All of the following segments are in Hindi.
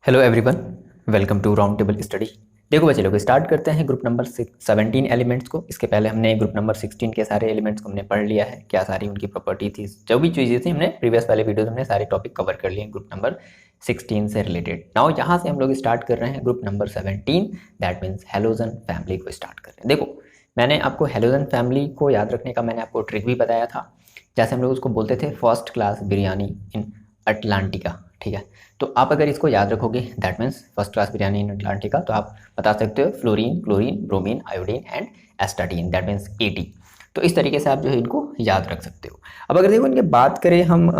Hello everyone, welcome to round table study. देखो बच्चे लोग, स्टार्ट करते हैं ग्रुप नंबर 17 एलिमेंट्स को। इसके पहले हमने ग्रुप नंबर 16 के सारे एलिमेंट्स को हमने पढ़ लिया है, क्या सारी उनकी प्रॉपर्टी थी, जो भी चीज़ें थी हमने प्रीवियस वाले वीडियो में हमने सारे टॉपिक कवर कर लिए ग्रुप नंबर 16 से रिलेटेड। नाउ यहाँ से हम लोग स्टार्ट कर रहे हैं group number 17, that means halogen family को स्टार्ट कर रहे हैं। देखो, मैंने आपको हैलोजन फैमिली को याद रखने का मैंने आपको ट्रिक भी बताया था। जैसे हम लोग उसको बोलते थे फर्स्ट क्लास बिरयानी इन अटलांटिका, ठीक है। तो आप अगर इसको याद रखोगे, that means first class biryani in Atlantica, तो आप बता सकते हो fluorine, chlorine, bromine, iodine and astatine, that means 80। तो इस तरीके से आप जो है इनको याद रख सकते हो। अब अगर देखो इनके बात करें हम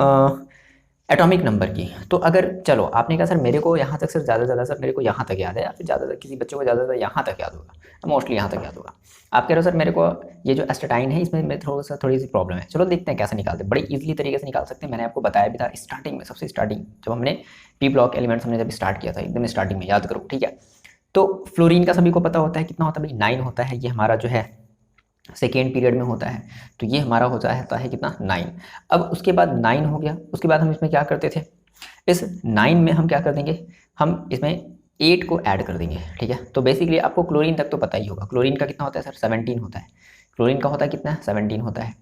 एटॉमिक नंबर की, तो अगर चलो आपने कहा सर मेरे को यहाँ तक, सर ज़्यादा सर मेरे को यहाँ तक याद है, या फिर ज़्यादातर किसी बच्चों को ज़्यादातर यहाँ तक याद होगा, मोस्टली यहाँ तक याद होगा। आप कह रहे हो सर मेरे को ये जो एस्टाटाइन है इसमें मैं थोड़ी सी प्रॉब्लम है। चलो देखते हैं कैसे निकालते हैं, बड़े इजीली तरीके से निकाल सकते हैं। मैंने आपको बताया भी था स्टार्टिंग में, सबसे स्टार्टिंग जब हमने पी ब्लॉक एलिमेंट्स हमने जब स्टार्ट किया था, एकदम स्टार्टिंग में याद करो, ठीक है। तो फ्लोरीन का सभी को पता होता है कितना होता है भाई, 9 होता है। ये हमारा जो है सेकेंड पीरियड में होता है, तो ये हमारा होता है कितना, 9। अब उसके बाद 9 हो गया, उसके बाद हम इसमें क्या करते थे, इस 9 में हम क्या कर देंगे, हम इसमें 8 को ऐड कर देंगे, ठीक है। तो बेसिकली आपको क्लोरीन तक तो पता ही होगा, क्लोरीन का कितना होता है सर, 17 होता है। क्लोरीन का होता है कितना, 17 होता है,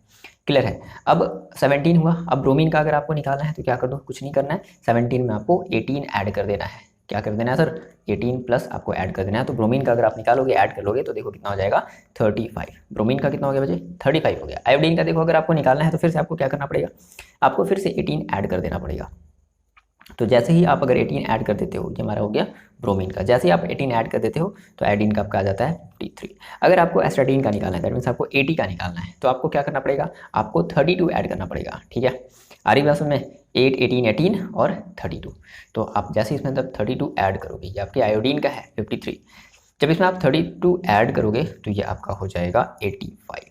क्लियर है। अब 17 हुआ, अब ब्रोमीन का अगर आपको निकालना है तो क्या कर दो, कुछ नहीं करना है, 17 में आपको 18 ऐड कर देना है। क्या कर देना है सर, 18 प्लस आपको ऐड कर देना है। तो ब्रोमीन का अगर आप निकालोगे, ऐड कर लोगे, तो देखो कितना हो जाएगा, 35। ब्रोमीन का कितना हो गया बच्चे, 35 हो गया। आयोडीन का देखो अगर आपको निकालना है तो फिर से आपको क्या करना पड़ेगा, आपको फिर से 18 ऐड कर देना पड़ेगा। तो जैसे ही आप अगर 18 ऐड कर देते हो, ये हमारा हो गया ब्रोमीन का, जैसे ही आप 18 ऐड कर देते हो तो आयोडीन का आपका आ जाता है 53। अगर आपको एस्टाटीन का निकालना है, दैट मीन्स आपको 80 का निकालना है, तो आपको क्या करना पड़ेगा, आपको 32 ऐड करना पड़ेगा, ठीक है। आ रही बात में 8, 18, 18 और 32। तो आप जैसे इसमें तब 32 ऐड करोगे, ये आपके आयोडीन का है 53। जब इसमें आप 32 ऐड करोगे तो ये आपका हो जाएगा 85।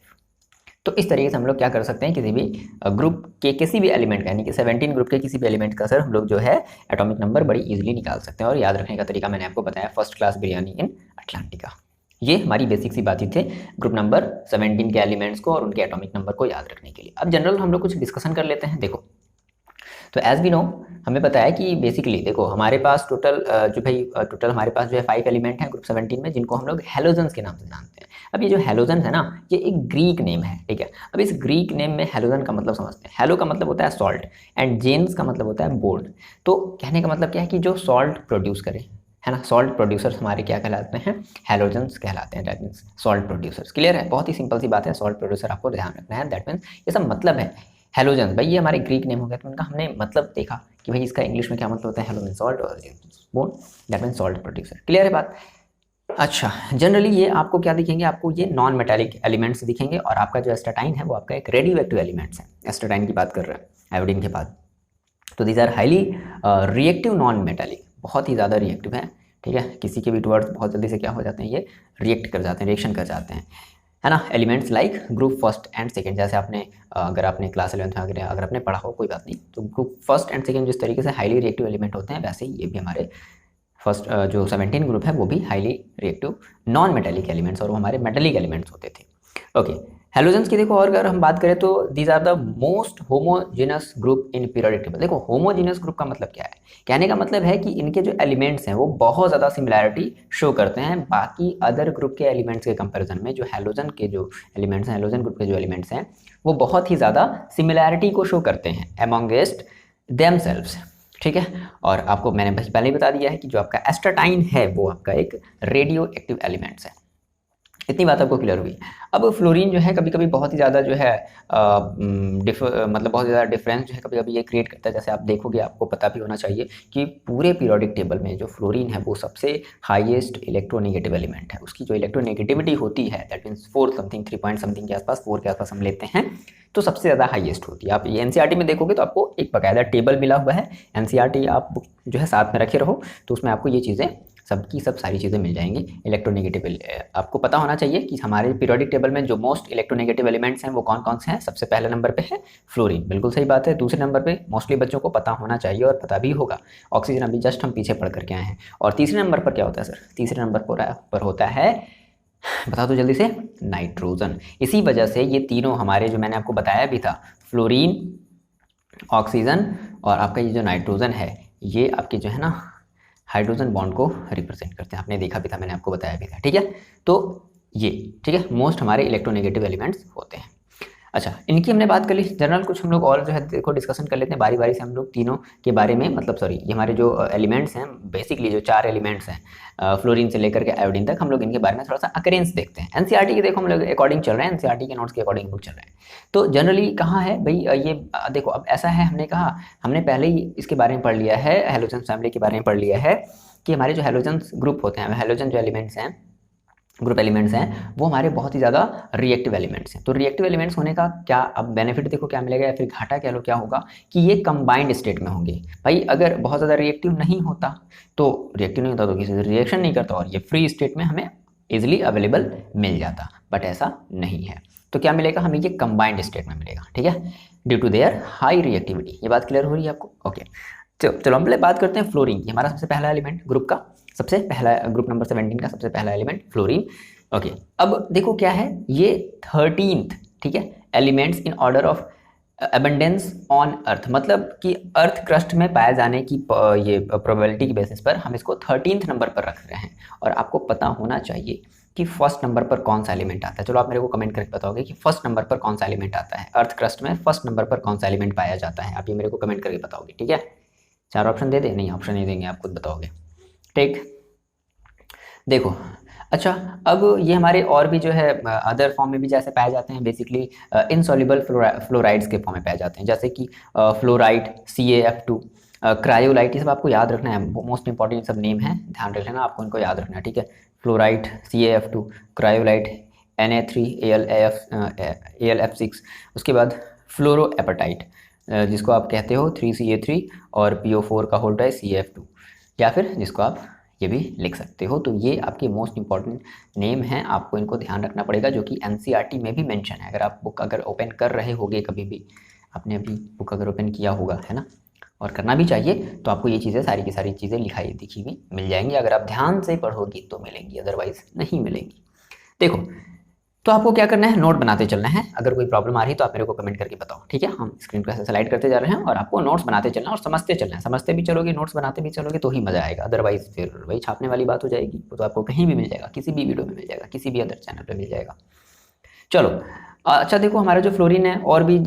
तो इस तरीके से हम लोग क्या कर सकते हैं, किसी भी ग्रुप के किसी भी एलिमेंट का, यानी कि 17 ग्रुप के किसी भी एलिमेंट का सर हम लोग जो है एटॉमिक नंबर बड़ी इजीली निकाल सकते हैं। और याद रखने का तरीका मैंने आपको बताया, फर्स्ट क्लास बिरयानी इन अटलांटिका। ये हमारी बेसिक सी बातें थे ग्रुप नंबर 17 के एलिमेंट्स को और उनके एटॉमिक नंबर को याद रखने के लिए। अब जनरल हम लोग कुछ डिस्कशन कर लेते हैं। देखो, तो एज वी नो, हमें पता है कि बेसिकली देखो हमारे पास टोटल जो भाई टोटल हमारे पास जो है 5 एलिमेंट हैं ग्रुप 17 में, जिनको हम लोग हेलोजन्स के नाम से जानते हैं। अब ये जो हेलोजन है ना, ये एक ग्रीक नेम है, ठीक है। अब इस ग्रीक नेम में हेलोजन का मतलब समझते हैं। हेलो का मतलब होता है सॉल्ट एंड जेन्स का मतलब होता है बोर्ड। तो कहने का मतलब क्या है कि जो सॉल्ट प्रोड्यूस करे, है ना, सॉल्ट प्रोड्यूसर्स हमारे क्या कहलाते हैं, हेलोजन्स कहलाते हैं, that means salt producers. Clear है, बहुत ही सिंपल सी बात है, सॉल्ट प्रोड्यूसर आपको ध्यान रखना है, दैट मीन्स ये सब मतलब है। हेलोजन भाई ये हमारे ग्रीक नेम हो गया, तो उनका हमने मतलब देखा कि भाई इसका इंग्लिश में क्या मतलब होता है, हेलो मीन सॉल्ट और board, that mean salt producer. Clear है बात। अच्छा, जनरली ये आपको क्या दिखेंगे, आपको ये नॉन मेटालिक एलिमेंट्स दिखेंगे, और आपका जो एस्टाटाइन है वो आपका एक रेडियो एक्टिव एलिमेंट्स है। एस्टाटाइन की बात कर रहे हैं आयोडीन के बाद। तो these are highly reactive non metallic, बहुत ही ज़्यादा रिएक्टिव है, ठीक है। किसी के भी टुवर्ड्स बहुत जल्दी से क्या हो जाते हैं, ये रिएक्ट कर जाते हैं, रिएक्शन कर जाते हैं, है ना। Elements like group first and second, जैसे आपने अगर आपने क्लास 11th में अगर आपने पढ़ा हो, कोई बात नहीं, तो ग्रुप फर्स्ट एंड सेकंड जिस तरीके से हाईली रिएक्टिव एलिमेंट होते हैं, वैसे ही ये भी हमारे फर्स्ट जो 17 ग्रुप है वो भी highly reactive non metallic elements, और वो हमारे मेटेलिक एलिमेंट्स होते थे। ओके, हेलोजन्स की देखो, और अगर हम बात करें तो these are the most homogeneous group in periodic table. देखो होमोजेनस ग्रुप का मतलब क्या है, कहने का मतलब है कि इनके जो एलिमेंट्स हैं वो बहुत ज़्यादा सिमिलैरिटी शो करते हैं बाकी अदर ग्रुप के एलिमेंट्स के कंपैरिजन में। जो हेलोजन के जो एलिमेंट्स हैं, हेलोजन ग्रुप के जो एलिमेंट्स हैं, वो बहुत ही ज़्यादा सिमिलैरिटी को शो करते हैं एमॉन्गेस्ट देमसेल्व्स, ठीक है। और आपको मैंने पहले ही बता दिया है कि जो आपका एस्टाटाइन है वो आपका एक रेडियो एक्टिव एलिमेंट्स है। इतनी बात आपको क्लियर हुई। अब फ्लोरीन जो है कभी कभी बहुत ही ज़्यादा जो है मतलब बहुत ज़्यादा डिफरेंस जो है कभी कभी ये क्रिएट करता है। जैसे आप देखोगे, आपको पता भी होना चाहिए कि पूरे पीरियोडिक टेबल में जो फ्लोरीन है वो सबसे हाईएस्ट इलेक्ट्रोनेगेटिव एलिमेंट है। उसकी जो इलेक्ट्रोनेगेटिविटी होती है, that means 4 something, 3 point something के आसपास, 4 के आसपास हम लेते हैं, तो सबसे ज़्यादा हाईएस्ट होती है। आप ये एनसीईआरटी में देखोगे तो आपको एक बाकायदा टेबल मिला हुआ है, एनसीईआरटी आप जो है साथ में रखे रहो, तो उसमें आपको ये चीज़ें सबकी सब सारी चीज़ें मिल जाएंगी। इलेक्ट्रोनेगेटिव आपको पता होना चाहिए कि हमारे पीरियोडिक टेबल में जो मोस्ट इलेक्ट्रोनेगेटिव एलिमेंट्स हैं वो कौन कौन से हैं। सबसे पहले नंबर पे है फ्लोरीन, बिल्कुल सही बात है। दूसरे नंबर पे मोस्टली बच्चों को पता होना चाहिए और पता भी होगा, ऑक्सीजन, अभी जस्ट हम पीछे पढ़ करके आए हैं। और तीसरे नंबर पर क्या होता है सर, तीसरे नंबर पर होता है, बता दो जल्दी से, नाइट्रोजन। इसी वजह से ये तीनों हमारे जो मैंने आपको बताया भी था, फ्लोरीन, ऑक्सीजन और आपका ये जो नाइट्रोजन है, ये आपके जो है ना हाइड्रोजन बॉन्ड को रिप्रेजेंट करते हैं। आपने देखा भी था, मैंने आपको बताया भी था, ठीक है। तो ये ठीक है मोस्ट हमारे इलेक्ट्रोनेगेटिव एलिमेंट्स होते हैं। अच्छा, इनकी हमने बात कर ली जनरल, कुछ हम लोग और जो है देखो डिस्कशन कर लेते हैं बारी बारी से हम लोग तीनों के बारे में, मतलब सॉरी ये हमारे जो एलिमेंट्स हैं बेसिकली जो 4 एलिमेंट्स हैं फ्लोरीन से लेकर के आयोडीन तक, हम लोग इनके बारे में थोड़ा सा अकरेंस देखते हैं। एनसीईआरटी के देखो हम लोग अकॉर्डिंग चल रहे हैं, एनसीईआरटी के नोट्स के अकॉर्डिंग हम लोग चल रहे हैं। तो जनरली कहाँ है भाई ये देखो, अब ऐसा है, हमने कहा हमने पहले ही इसके बारे में पढ़ लिया है, हैलोजन फैमिली के बारे में पढ़ लिया है कि हमारे जो हैलोजन ग्रुप होते हैं, हैलोजन जो एलिमेंट्स हैं, ग्रुप एलिमेंट्स हैं, वो हमारे बहुत ही ज़्यादा रिएक्टिव एलिमेंट्स हैं। तो रिएक्टिव एलिमेंट्स होने का क्या अब बेनिफिट देखो क्या मिलेगा, या फिर घाटा कह लो क्या होगा, कि ये कंबाइंड स्टेट में होंगे। भाई अगर बहुत ज़्यादा रिएक्टिव नहीं होता तो किसी से रिएक्शन नहीं करता और ये फ्री स्टेट में हमें इजिली अवेलेबल मिल जाता, बट ऐसा नहीं है। तो क्या मिलेगा हमें, ये कंबाइंड स्टेट में मिलेगा, ठीक है, due to their high reactivity. ये बात क्लियर हो रही है आपको? ओके, चलो हम पहले बात करते हैं फ्लोरीन की। हमारा सबसे पहला एलिमेंट ग्रुप का, सबसे पहला ग्रुप नंबर 17 का सबसे पहला एलिमेंट फ्लोरीन। ओके, अब देखो क्या है, ये 13th, ठीक है, elements in order of abundance on earth, मतलब कि अर्थ क्रस्ट में पाए जाने की ये प्रोबेबिलिटी की बेसिस पर हम इसको 13th नंबर पर रख रहे हैं। और आपको पता होना चाहिए कि फर्स्ट नंबर पर कौन सा एलिमेंट आता है। चलो आप मेरे को कमेंट करके बताओगे कि फर्स्ट नंबर पर कौन सा एलिमेंट आता है, अर्थ क्रस्ट में फर्स्ट नंबर पर कौन सा एलिमेंट पाया जाता है। आप ये मेरे को कमेंट करके बताओगे, ठीक है। 4 ऑप्शन दे दे? नहीं, ऑप्शन नहीं देंगे, आप खुद बताओगे, ठीक। देखो अच्छा, अब ये हमारे और भी जो है अदर फॉर्म में भी जैसे पाए जाते हैं, बेसिकली इनसॉल्युबल फ्लोराइड्स के फॉर्म में पाए जाते हैं, जैसे कि फ्लोराइड CaF2, क्रायोलाइट, ये सब आपको याद रखना है, मोस्ट इंपॉर्टेंट सब नेम है, ध्यान रख लेना, आपको इनको याद रखना है, ठीक है। फ्लोराइड CaF2, क्रायोलाइट Na3AlF6, उसके बाद फ्लोरोएपेटाइट जिसको आप कहते हो 3Ca3 और PO4 का होल्ड है CaF2, या फिर जिसको आप ये भी लिख सकते हो। तो ये आपके मोस्ट इंपॉर्टेंट नेम हैं, आपको इनको ध्यान रखना पड़ेगा, जो कि एनसीईआरटी में भी मेंशन है। अगर आप बुक अगर ओपन कर रहे होगे, कभी भी आपने अभी बुक अगर ओपन किया होगा, है ना, और करना भी चाहिए, तो आपको ये चीज़ें सारी की सारी चीज़ें लिखाई दिखी हुई मिल जाएंगी। अगर आप ध्यान से पढ़ोगे तो मिलेंगी, अदरवाइज नहीं मिलेंगी। देखो, तो आपको क्या करना है, नोट बनाते चलना है। अगर कोई प्रॉब्लम आ रही है तो आप मेरे को कमेंट करके बताओ, ठीक है। हम स्क्रीन पर ऐसे स्लाइड करते जा रहे हैं और आपको नोट्स बनाते चलना है और समझते चलना है। समझते भी चलोगे, नोट्स बनाते भी चलोगे तो ही मजा आएगा, अदरवाइज फिर वही छापने वाली बात हो जाएगी। वो तो आपको कहीं भी मिल जाएगा, किसी भी वीडियो में मिल जाएगा, किसी भी अदर चैनल पर मिल जाएगा। चलो अच्छा, देखो हमारा जो फ्लोरीन है और भी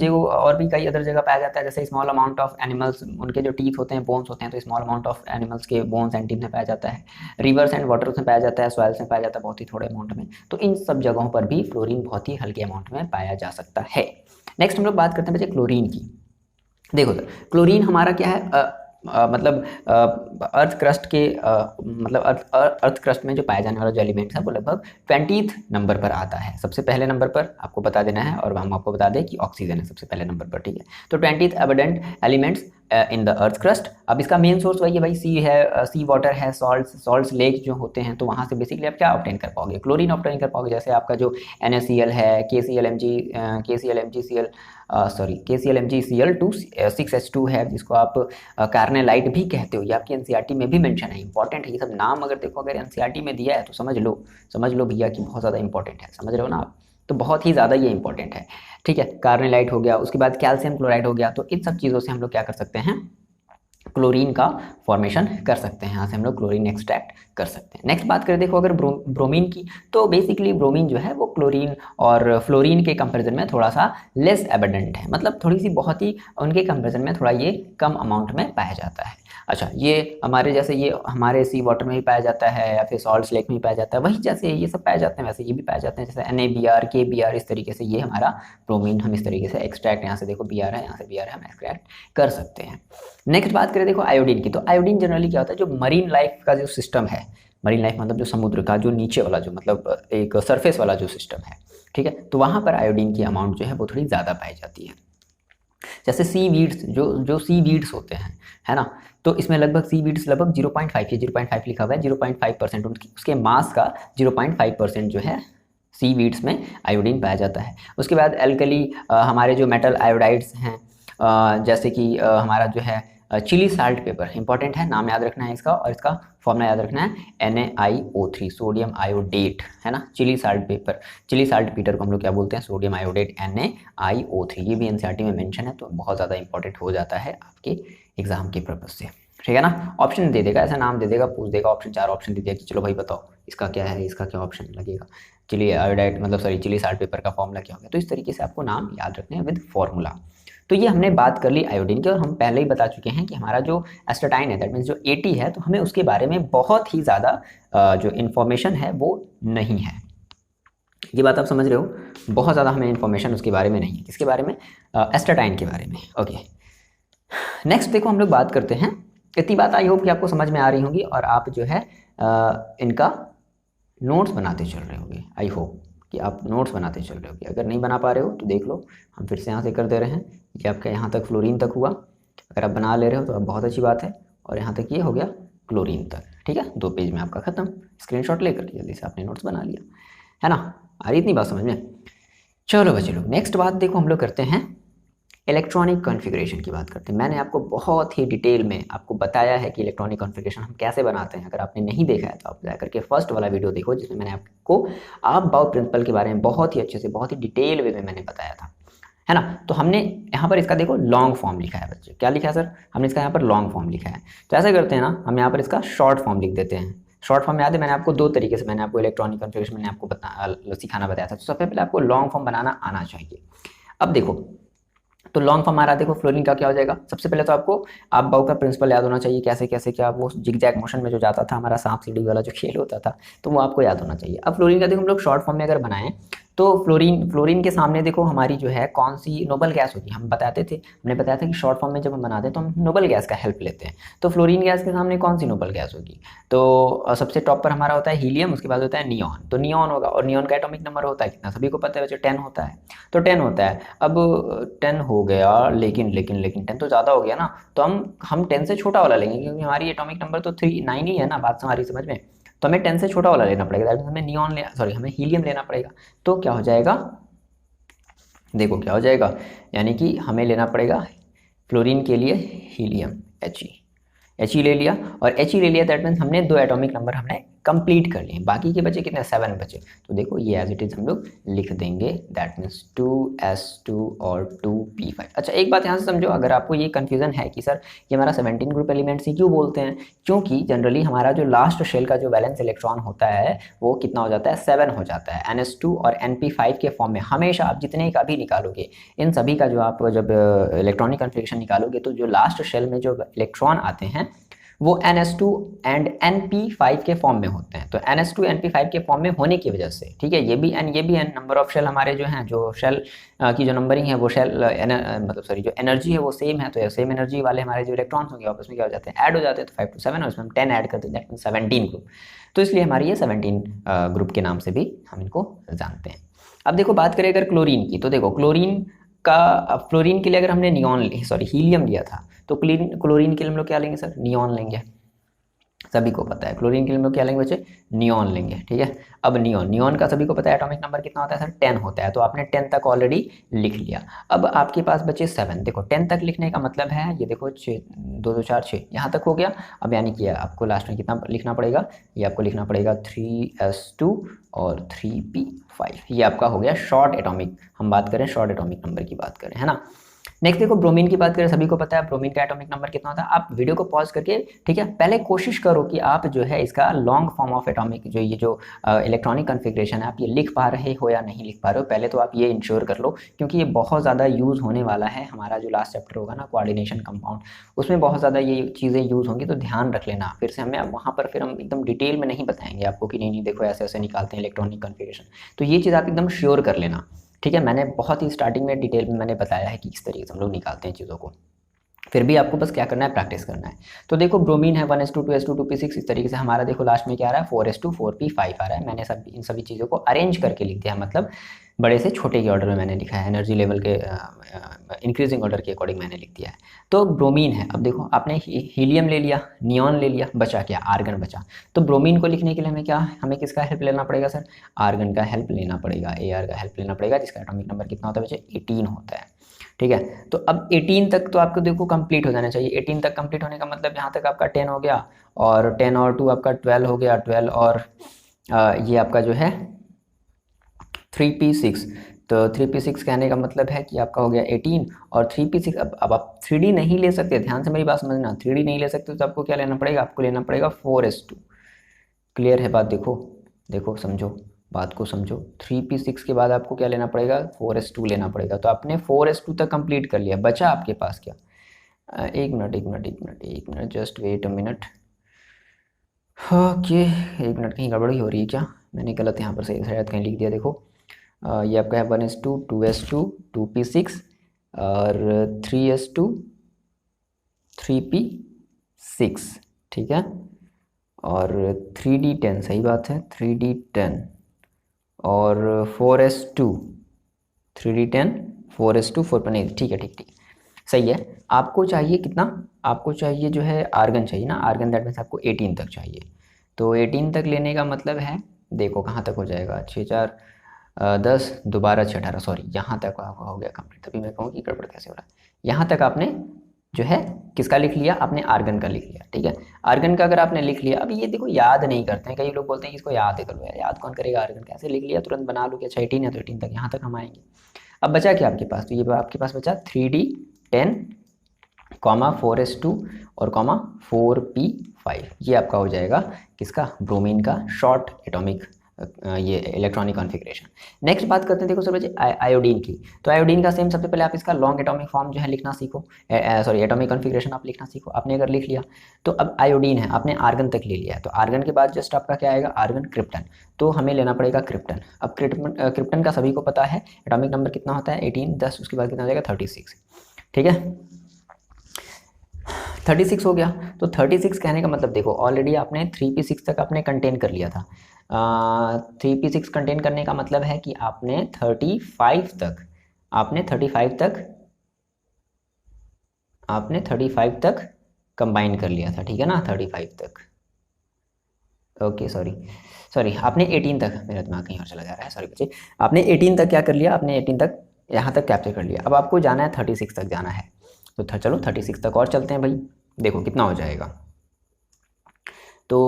कई अदर जगह पाया जाता है, जैसे स्मॉल अमाउंट ऑफ एनिमल्स, उनके जो टीथ होते हैं, बोन्स होते हैं, तो स्मॉल अमाउंट ऑफ एनिमल्स के बोन्स एंड टीथ में पाया जाता है। रिवर्स एंड वाटर्स में पाया जाता है, सॉइल्स में पाया जाता है बहुत ही थोड़े अमाउंट में। तो इन सब जगहों पर भी फ्लोरीन बहुत ही हल्के अमाउंट में पाया जा सकता है। नेक्स्ट हम लोग बात करते हैं बच्चे क्लोरीन की। देखो सर, क्लोरीन हमारा क्या है, मतलब अर्थ क्रस्ट के मतलब अर्थ क्रस्ट में जो पाया जाने वाला जो एलिमेंट है वो लगभग 20th नंबर पर आता है। सबसे पहले नंबर पर आपको बता देना है, और हम आपको बता दें कि ऑक्सीजन है सबसे पहले नंबर पर, ठीक है। तो 20th abundant elements in the earth crust. अब इसका मेन सोर्स वही है भाई, सी है, सी वाटर है, सॉल्ट्स लेक जो होते हैं, तो वहाँ से बेसिकली आप क्या ऑब्टेन कर पाओगे, क्लोरीन ऑब्टेन कर पाओगे। जैसे आपका जो NaCl है, KClMgCl2 है, जिसको आप कार्नेलाइट भी कहते हो, ये आपकी एनसीईआरटी में भी मेंशन है। इंपॉर्टेंट है ये सब नाम, अगर देखो अगर एनसीईआरटी में दिया है तो समझ लो भैया कि बहुत ज़्यादा इंपॉर्टेंट है, समझ रहे हो ना आप, तो बहुत ही ज़्यादा ये इंपॉर्टेंट है, ठीक है। कार्नेलाइट हो गया, उसके बाद कैल्शियम क्लोराइड हो गया। तो इन सब चीज़ों से हम लोग क्या कर सकते हैं, क्लोरीन का फॉर्मेशन कर सकते हैं, यहाँ से हम लोग क्लोरीन एक्सट्रैक्ट कर सकते हैं। नेक्स्ट बात करें, देखो अगर ब्रोमीन की, तो बेसिकली ब्रोमीन जो है वो क्लोरीन और फ्लोरीन के कंपैरिजन में थोड़ा सा लेस एबंडेंट है, मतलब थोड़ी सी बहुत ही उनके कंपैरिजन में थोड़ा ये कम अमाउंट में पाया जाता है। अच्छा, ये हमारे जैसे ये हमारे सी वाटर में भी पाया जाता है, या फिर सॉल्ट लेक में भी पाया जाता है, वही जैसे ये सब पाए जाते हैं वैसे ये भी पाए जाते हैं, जैसे NaBr KBr, इस तरीके से ये हमारा ब्रोमीन हम इस तरीके से एक्सट्रैक्ट, यहाँ से देखो Br है, यहाँ से Br है, हम एक्सट्रैक्ट कर सकते हैं। नेक्स्ट बात करें देखो आयोडीन की, तो आयोडीन जनरली क्या होता है, जो मरीन लाइफ का जो सिस्टम है, मरीन लाइफ मतलब जो समुद्र का जो नीचे वाला जो मतलब एक सरफेस वाला जो सिस्टम है, ठीक है, तो वहाँ पर आयोडीन की अमाउंट जो है वो थोड़ी ज़्यादा पाई जाती है। जैसे सी वीड्स, जो सी वीड्स होते हैं, है ना, तो इसमें लगभग सी वीड्स लगभग 0.5, ये 0.5 लिखा हुआ है, 0.5% उसके मास का 0.5% जो है सी वीड्स में आयोडीन पाया जाता है। उसके बाद एल्कली हमारे जो मेटल आयोडाइड्स हैं, जैसे कि हमारा जो है चिली साल्ट पेपर, इंपॉर्टेंट है, नाम याद रखना है इसका, और इसका फॉर्मूला याद रखना है NaIO3, सोडियम आयोडेट, है ना, chilli salt pepper, chilli salt peter को हम लोग क्या बोलते हैं, सोडियम आयोडेट NaIO3। ये भी एनसीईआरटी में मेंशन है, तो बहुत ज़्यादा इंपॉर्टेंट हो जाता है आपके एग्जाम के पर्पज से, ठीक है ना। ऑप्शन दे देगा, ऐसा नाम दे देगा, पूछ देगा, ऑप्शन 4 ऑप्शन दे दिया कि चलो भाई बताओ इसका क्या है, इसका क्या ऑप्शन लगेगा, चिली आयोडाइड मतलब सॉरी चिली साल्ट पेपर का फॉर्मूला क्या होगा। तो इस तरीके से आपको नाम याद रखने हैं विद फॉर्मूला। तो ये हमने बात कर ली आयोडीन की, और हम पहले ही बता चुके हैं कि हमारा जो एस्टाटाइन है दैट मीन्स जो AT है, तो हमें उसके बारे में बहुत ही ज़्यादा जो इन्फॉर्मेशन है वो नहीं है। ये बात आप समझ रहे हो, बहुत ज़्यादा हमें इन्फॉर्मेशन उसके बारे में नहीं है। किसके बारे में? एस्टाटाइन के बारे में। ओके, नेक्स्ट देखो हम लोग बात करते हैं। इतनी बात आई होप कि आपको समझ में आ रही होगी और आप जो है इनका नोट्स बनाते चल रहे होंगे। आई होप कि आप नोट्स बनाते चल रहे होंगे। अगर नहीं बना पा रहे हो तो देख लो, हम फिर से यहाँ से कर दे रहे हैं कि आपका यहाँ तक फ्लोरीन तक हुआ। अगर आप बना ले रहे हो तो अब बहुत अच्छी बात है, और यहाँ तक ये हो गया क्लोरीन तक। ठीक है, 2 पेज में आपका खत्म। स्क्रीनशॉट लेकर जल्दी से आपने नोट्स बना लिया, है ना। आ रही इतनी बात समझ में? चलो बच्चे लोग, नेक्स्ट बात देखो हम लोग करते हैं इलेक्ट्रॉनिक कॉन्फ़िगरेशन की बात करते हैं। मैंने आपको बहुत ही डिटेल में आपको बताया है कि इलेक्ट्रॉनिक कॉन्फ़िगरेशन हम कैसे बनाते हैं। अगर आपने नहीं देखा है तो आप जा करके फर्स्ट वाला वीडियो देखो, जिसमें मैंने आपको आप बाउ प्रिंसिपल के बारे में बहुत ही अच्छे से, बहुत ही डिटेल वे में मैंने बताया था, है ना। तो हमने यहाँ पर इसका देखो लॉन्ग फॉर्म लिखा है बच्चे। क्या लिखा है सर? हमने इसका यहाँ पर लॉन्ग फॉर्म लिखा है। तो ऐसा करते हैं ना, हम यहाँ पर इसका शॉर्ट फॉर्म लिख देते हैं। शॉर्ट फॉर्म याद है, मैंने आपको 2 तरीके से मैंने आपको इलेक्ट्रॉनिक कॉन्फ़िगरेशन मैंने आपको सिखाना बताया था। तो सबसे पहले आपको लॉन्ग फॉर्म बनाना आना चाहिए। अब देखो, तो लॉन्ग फॉर्म आ रहा है, देखो फ्लोरीन का क्या हो जाएगा। सबसे पहले तो आपको आप बाउ का प्रिंसिपल याद होना चाहिए, कैसे कैसे क्या वो जिगजैग मोशन में जो जाता था हमारा सांप सीढ़ी वाला जो खेल होता था, तो वो आपको याद होना चाहिए। अब फ्लोरीन का देखो हम लोग शॉर्ट फॉर्म में अगर बनाएं तो फ्लोरीन के सामने देखो हमारी जो है कौन सी नोबल गैस होगी। हम बताते थे, हमने बताया था कि शॉर्ट फॉर्म में जब हम बनाते हैं तो हम नोबल गैस का हेल्प लेते हैं। तो फ्लोरीन गैस के सामने कौन सी नोबल गैस होगी? तो सबसे टॉप पर हमारा होता है हीलियम, उसके बाद होता है नियॉन। तो नियॉन होगा, और नियॉन का एटॉमिक नंबर होता है कितना? सभी को पता है बच्चों, 10 होता है। तो 10 होता है। अब 10 हो गया, लेकिन 10 तो ज़्यादा हो गया ना। तो हम 10 से छोटा वाला लेंगे, क्योंकि हमारी एटॉमिक नंबर तो 9 ही है ना। बात हमारी समझ में? तो हमें 10 से छोटा वाला लेना पड़ेगा, दैट मीन्स हमें हीलियम लेना पड़ेगा। तो क्या हो जाएगा, देखो क्या हो जाएगा, यानी कि हमें लेना पड़ेगा फ्लोरीन के लिए हीलियम He ले लिया, और He ले लिया, दैट मीन्स हमने 2 एटॉमिक नंबर हमने कंप्लीट कर लिए। बाकी के बचे कितने? 7 बचे। तो देखो ये एज इट इज हम लोग लिख देंगे, दैट मीन्स 2s2 और 2p5। अच्छा एक बात यहाँ से समझो, अगर आपको ये कन्फ्यूजन है कि सर ये हमारा 17 ग्रुप एलिमेंट्स ही क्यों बोलते हैं, क्योंकि जनरली हमारा जो लास्ट शेल का जो वैलेंस इलेक्ट्रॉन होता है वो कितना हो जाता है? 7 हो जाता है। NS2 और NP5 के फॉर्म में हमेशा आप जितने का भी निकालोगे, इन सभी का जो आप जब इलेक्ट्रॉनिक कन्फिग्रेशन निकालोगे, तो जो लास्ट शेल में जो इलेक्ट्रॉन आते हैं वो NS2 एंड NP5 के फॉर्म में होते हैं। तो NS2 NP5 के फॉर्म में होने की वजह से, ठीक है, ये भी N नंबर ऑफ शेल हमारे जो हैं, जो शेल की जो नंबरिंग है वो शेल मतलब सॉरी जो एनर्जी है वो सेम है। तो सेम एनर्जी वाले हमारे जो इलेक्ट्रॉन्स होंगे आपस में क्या हो जाते हैं? ऐड हो जाते हैं। तो 5 to 7, और इसमें हम 10 ऐड करते हैं, दैट मीन्स 17 ग्रुप। तो इसलिए हमारी ये 17 ग्रुप के नाम से भी हम इनको जानते हैं। अब देखो बात करें अगर क्लोरीन की, तो देखो फ्लोरीन के लिए अगर हमने हीलियम लिया था, तो क्लोरीन के लिए हम लोग क्या लेंगे सर? नियॉन लेंगे। सभी को पता है क्लोरीन के लिए हम लोग क्या लेंगे बच्चे? नियॉन लेंगे। ठीक है, अब नियॉन का सभी को पता है एटॉमिक नंबर कितना होता है सर? 10 होता है। तो आपने 10 तक ऑलरेडी लिख लिया। अब आपके पास बचे 7। देखो 10 तक लिखने का मतलब है, ये देखो 6 2 2 4 6 यहाँ तक हो गया। अब यानी कि आपको लास्ट में कितना लिखना पड़ेगा? ये आपको लिखना पड़ेगा 3s2 और 3p5। ये आपका हो गया शॉर्ट एटॉमिक, हम बात करें शॉर्ट एटॉमिक नंबर की बात करें, है ना। नेक्स्ट देखो ब्रोमीन की बात करें, सभी को पता है ब्रोमीन का एटॉमिक नंबर कितना होता है। आप वीडियो को पॉज करके, ठीक है, पहले कोशिश करो कि आप जो है इसका लॉन्ग फॉर्म ऑफ एटॉमिक जो इलेक्ट्रॉनिक कन्फिग्रेशन है, आप ये लिख पा रहे हो या नहीं लिख पा रहे हो। पहले तो आप ये इंश्योर कर लो, क्योंकि ये बहुत ज़्यादा यूज़ होने वाला है। हमारा जो लास्ट चैप्टर होगा ना, कोऑर्डिनेशन कंपाउंड, उसमें बहुत ज़्यादा ये चीज़ें यूज़ होंगी, तो ध्यान रख लेना। फिर से हमें वहाँ पर फिर हम एकदम डिटेल में नहीं बताएंगे आपको कि नहीं देखो ऐसे ऐसे निकालते हैं इलेक्ट्रॉनिक कन्फिग्रेशन। तो ये चीज़ आप एकदम श्योर कर लेना, ठीक है। मैंने बहुत ही स्टार्टिंग में डिटेल में मैंने बताया है कि किस तरीके से हम लोग निकालते हैं चीज़ों को। फिर भी आपको बस क्या करना है? प्रैक्टिस करना है। तो देखो ब्रोमीन है 1s2 2s2 2p6, इस तरीके से हमारा देखो लास्ट में क्या आ रहा है? 4s2 4p5 आ रहा है। मैंने इन सभी चीज़ों को अरेंज करके लिख दिया, मतलब बड़े से छोटे के ऑर्डर में मैंने लिखा है, एनर्जी लेवल के इंक्रीजिंग ऑर्डर के अकॉर्डिंग मैंने लिख दिया है। तो ब्रोमीन है, अब देखो आपने हीलियम ले लिया, नियॉन ले लिया, बचा क्या? आर्गन बचा। तो ब्रोमीन को लिखने के लिए हमें किसका हेल्प लेना पड़ेगा सर? आर्गन का हेल्प लेना पड़ेगा, Ar का हेल्प लेना पड़ेगा, जिसका एटॉमिक नंबर कितना होता है बच्चे? 18 होता है। ठीक है, तो अब 18 तक तो आपको देखो कंप्लीट हो जाना चाहिए। 18 तक कंप्लीट होने का मतलब यहाँ तक आपका 10 हो गया, और 10 और 2 आपका 12 हो गया। 12 और ये आपका जो है 3p6, तो 3p6 कहने का मतलब है कि आपका हो गया 18 और 3p6। अब आप 3D नहीं ले सकते, ध्यान से मेरी बात समझना, 3D नहीं ले सकते तो आपको क्या लेना पड़ेगा, आपको लेना पड़ेगा 4s2। क्लियर है बात? देखो देखो समझो, बात को समझो। 3p6 के बाद आपको क्या लेना पड़ेगा, 4s2 लेना पड़ेगा। तो आपने 4s2 तक कंप्लीट कर लिया, बचा आपके पास क्या, एक minute just wait a minute. Okay, एक मिनट, कहीं गड़बड़ी हो रही है क्या, मैंने गलत यहाँ पर सही शायद कहीं लिख दिया। देखो ये आपका है 1s2, 2s2, 2p6 और 3s2, 3p6, ठीक है। और 3d10, सही बात है, 3d10 और 4s2, 3d10, 4s2, 4 ठीक है, ठीक सही है। आपको चाहिए कितना, आपको चाहिए जो है आर्गन चाहिए ना, आर्गन दैट मीन्स आपको 18 तक चाहिए। तो 18 तक लेने का मतलब है, देखो कहाँ तक हो जाएगा, 6 4 10, दोबारा 6 18, सॉरी यहाँ तक आपका हो गया कंप्लीट। तभी मैं कहूँ कि गड़बड़ कैसे हो रहा है। यहाँ तक आपने जो है किसका लिख लिया, आपने आर्गन का लिख लिया, ठीक है। आर्गन का अगर आपने लिख लिया, अभी ये देखो याद नहीं करते हैं, कई लोग बोलते हैं कि इसको याद है, करो यार याद कौन करेगा, आर्गन कैसे लिख लिया तुरंत बना लो कि अच्छा 18 है तो 18 तक यहाँ तक हम आएंगे। अब बचा क्या आपके पास, तो ये आपके पास बचा 3d10 कॉमा 4s2 और कॉमा 4p5। ये आपका हो जाएगा किसका, ब्रोमीन का शॉर्ट एटॉमिक ये इलेक्ट्रॉनिक कॉन्फ़िगरेशन। नेक्स्ट बात करते हैं, देखो सर बच्चे आयोडीन की। तो आयोडीन का सेम, सबसे पहले आप इसका लॉन्ग एटॉमिक फॉर्म जो है लिखना सीखो, सॉरी एटॉमिक कॉन्फ़िगरेशन आप लिखना सीखो। आपने अगर लिख लिया तो अब आयोडीन है, आपने आर्गन तक ले लिया है, तो आर्गन के बाद जस्ट आपका क्या आएगा, आर्गन क्रिप्टन। तो हमें लेना पड़ेगा क्रिप्टन। अब क्रिप्टन का सभी को पता है एटॉमिक नंबर कितना होता है, 18, 10, उसके बाद कितना हो जाएगा 36, ठीक है। 36 हो गया। तो 36 कहने का मतलब देखो ऑलरेडी आपने 3p6 तक आपने कंटेन कर लिया था। 3p6 कंटेन करने का मतलब है कि आपने 35 तक, आपने 35 तक कंबाइन कर लिया था, ठीक है ना, 35 तक। ओके सॉरी आपने 18 तक, मेरा दिमाग कहीं और चला जा रहा है, सॉरी बच्चे। आपने 18 तक क्या कर लिया, आपने 18 तक यहाँ तक कैप्चर कर लिया। अब आपको जाना है 36 तक जाना है, तो चलो 36 तक और चलते हैं भाई। देखो कितना हो जाएगा, तो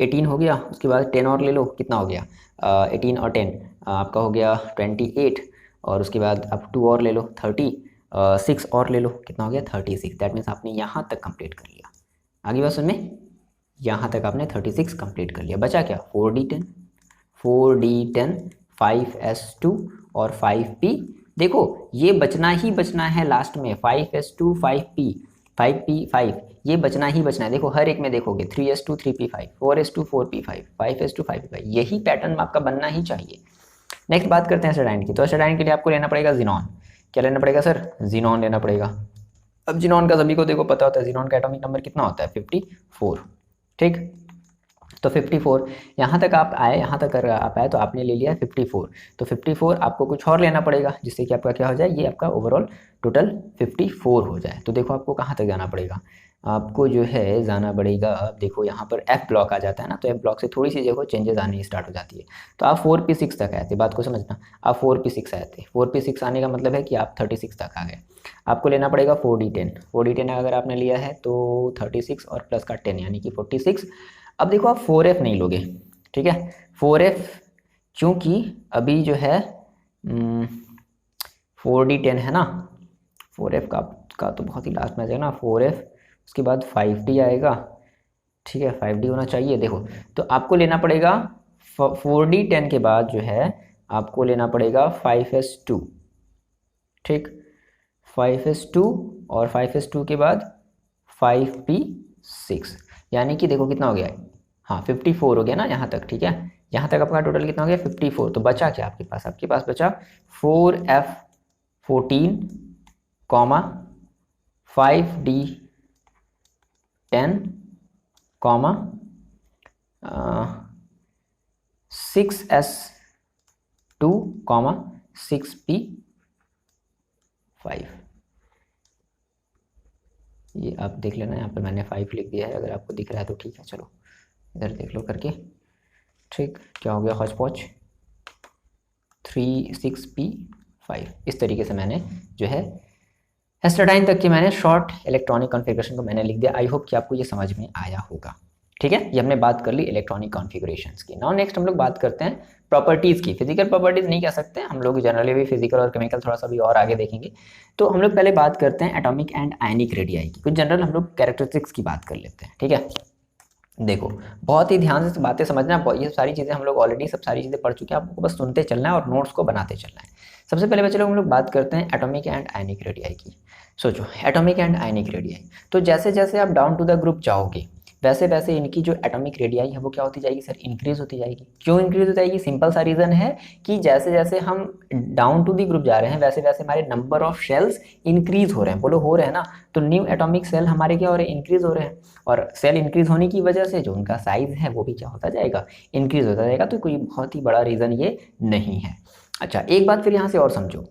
18 हो गया, उसके बाद 10 और ले लो, कितना हो गया 18 और 10 आपका हो गया 28, और उसके बाद अब 2 और ले लो 30, 6 और ले लो, कितना हो गया 36। दैट मीन्स आपने यहाँ तक कंप्लीट कर लिया। आगे बात सुनने, यहाँ तक आपने 36 कंप्लीट कर लिया। बचा क्या, 4d10, 4d10, 5s2 और 5p। देखो ये बचना ही बचना है लास्ट में, 5s2, 5p, 5p5, ये बचना ही बचना है। देखो हर एक में देखोगे 3s2, 3p5, 4s2, 4p5, 5s2, 5p5, यही पैटर्न आपका बनना ही चाहिए। नेक्स्ट बात करते हैं एसिडाइन की। तो एसिडाइन के लिए आपको लेना पड़ेगा जिनॉन। क्या लेना पड़ेगा सर, जिनॉन लेना पड़ेगा। अब जिनॉन का सभी को देखो पता होता है, जिनॉन का एटॉमिक नंबर कितना होता है, 54, ठीक। तो 54 यहाँ तक आप आए, यहाँ तक अगर आप आए तो आपने ले लिया 54। तो 54 आपको कुछ और लेना पड़ेगा जिससे कि आपका क्या हो जाए, ये आपका ओवरऑल टोटल 54 हो जाए। तो देखो आपको कहाँ तक जाना पड़ेगा, आपको जो है जाना पड़ेगा, देखो यहाँ पर एफ ब्लॉक आ जाता है ना, तो एफ ब्लॉक से थोड़ी सी देखो चेंजेस आनी स्टार्ट हो जाती है। तो आप 4p6 तक आए थे, बात को समझना, आप 4p6 आए थे। 4p6 आने का मतलब है कि आप 36 तक आ गए। आपको लेना पड़ेगा 4d10। 4d10 अगर आपने लिया है तो 36 और प्लस का 10 यानी कि 46। अब देखो आप 4f नहीं लोगे, ठीक है, 4f क्योंकि अभी जो है 4d10 है ना, 4f का तो बहुत ही लास्ट में आ जाएगा ना 4f, उसके बाद 5d आएगा, ठीक है, 5d होना चाहिए। देखो तो आपको लेना पड़ेगा 4d10 के बाद जो है आपको लेना पड़ेगा 5s2, ठीक, 5s2 और 5s2 के बाद 5p6, यानी कि देखो कितना हो गया, हाँ 54 हो गया ना यहाँ तक, ठीक है। यहाँ तक आपका टोटल कितना हो गया 54। तो बचा क्या आपके पास, आपके पास बचा 4f14 comma 5d10 comma 6s2 comma 6p5। ये आप देख लेना, यहाँ पर मैंने 5 लिख दिया है, अगर आपको दिख रहा है तो ठीक है, चलो इधर देख लो करके, ठीक। क्या हो गया हौच पौच 3 6p5। इस तरीके से मैंने जो है एस्टाडाइन तक के मैंने शॉर्ट इलेक्ट्रॉनिक कॉन्फ़िगरेशन को मैंने लिख दिया। आई होप कि आपको ये समझ में आया होगा। ठीक है, ये हमने बात कर ली इलेक्ट्रॉनिक कॉन्फ़िगरेशंस की। नाउ नेक्स्ट हम लोग बात करते हैं प्रॉपर्टीज़ की। फिजिकल प्रॉपर्टीज़ नहीं कह सकते हम लोग, जनरली भी फिजिकल और केमिकल थोड़ा सा भी और आगे देखेंगे। तो हम लोग पहले बात करते हैं एटॉमिक एंड आयनिक रेडियाई की। कुछ जनरल हम लोग कैरेक्टरिस्टिक्स की बात कर लेते हैं, ठीक है। देखो बहुत ही ध्यान से बातें समझना, ये सारी चीज़ें हम लोग ऑलरेडी सब सारी चीज़ें पढ़ चुके हैं, आपको बस सुनते चलना है और नोट्स को बनाते चलना है। सबसे पहले बच्चे लोग हम लोग बात करते हैं एटॉमिक एंड आयनिक रेडियाई की। सोचो एटॉमिक एंड आयनिक रेडियाई, तो जैसे जैसे आप डाउन टू द ग्रुप जाओगे वैसे वैसे इनकी जो एटॉमिक रेडियाई है वो क्या होती जाएगी सर, इंक्रीज होती जाएगी। क्यों इंक्रीज हो जाएगी, सिंपल सा रीज़न है कि जैसे जैसे हम डाउन टू दी ग्रुप जा रहे हैं वैसे वैसे हमारे नंबर ऑफ शेल्स इंक्रीज हो रहे हैं। बोलो हो रहे हैं ना, तो न्यू एटॉमिक सेल हमारे क्या हो रहे हैं, इंक्रीज हो रहे हैं। और सेल इंक्रीज होने की वजह से जो उनका साइज है वो भी क्या होता जाएगा, इंक्रीज होता जाएगा। तो कोई बहुत ही बड़ा रीज़न ये नहीं है। अच्छा एक बात फिर यहाँ से और समझो,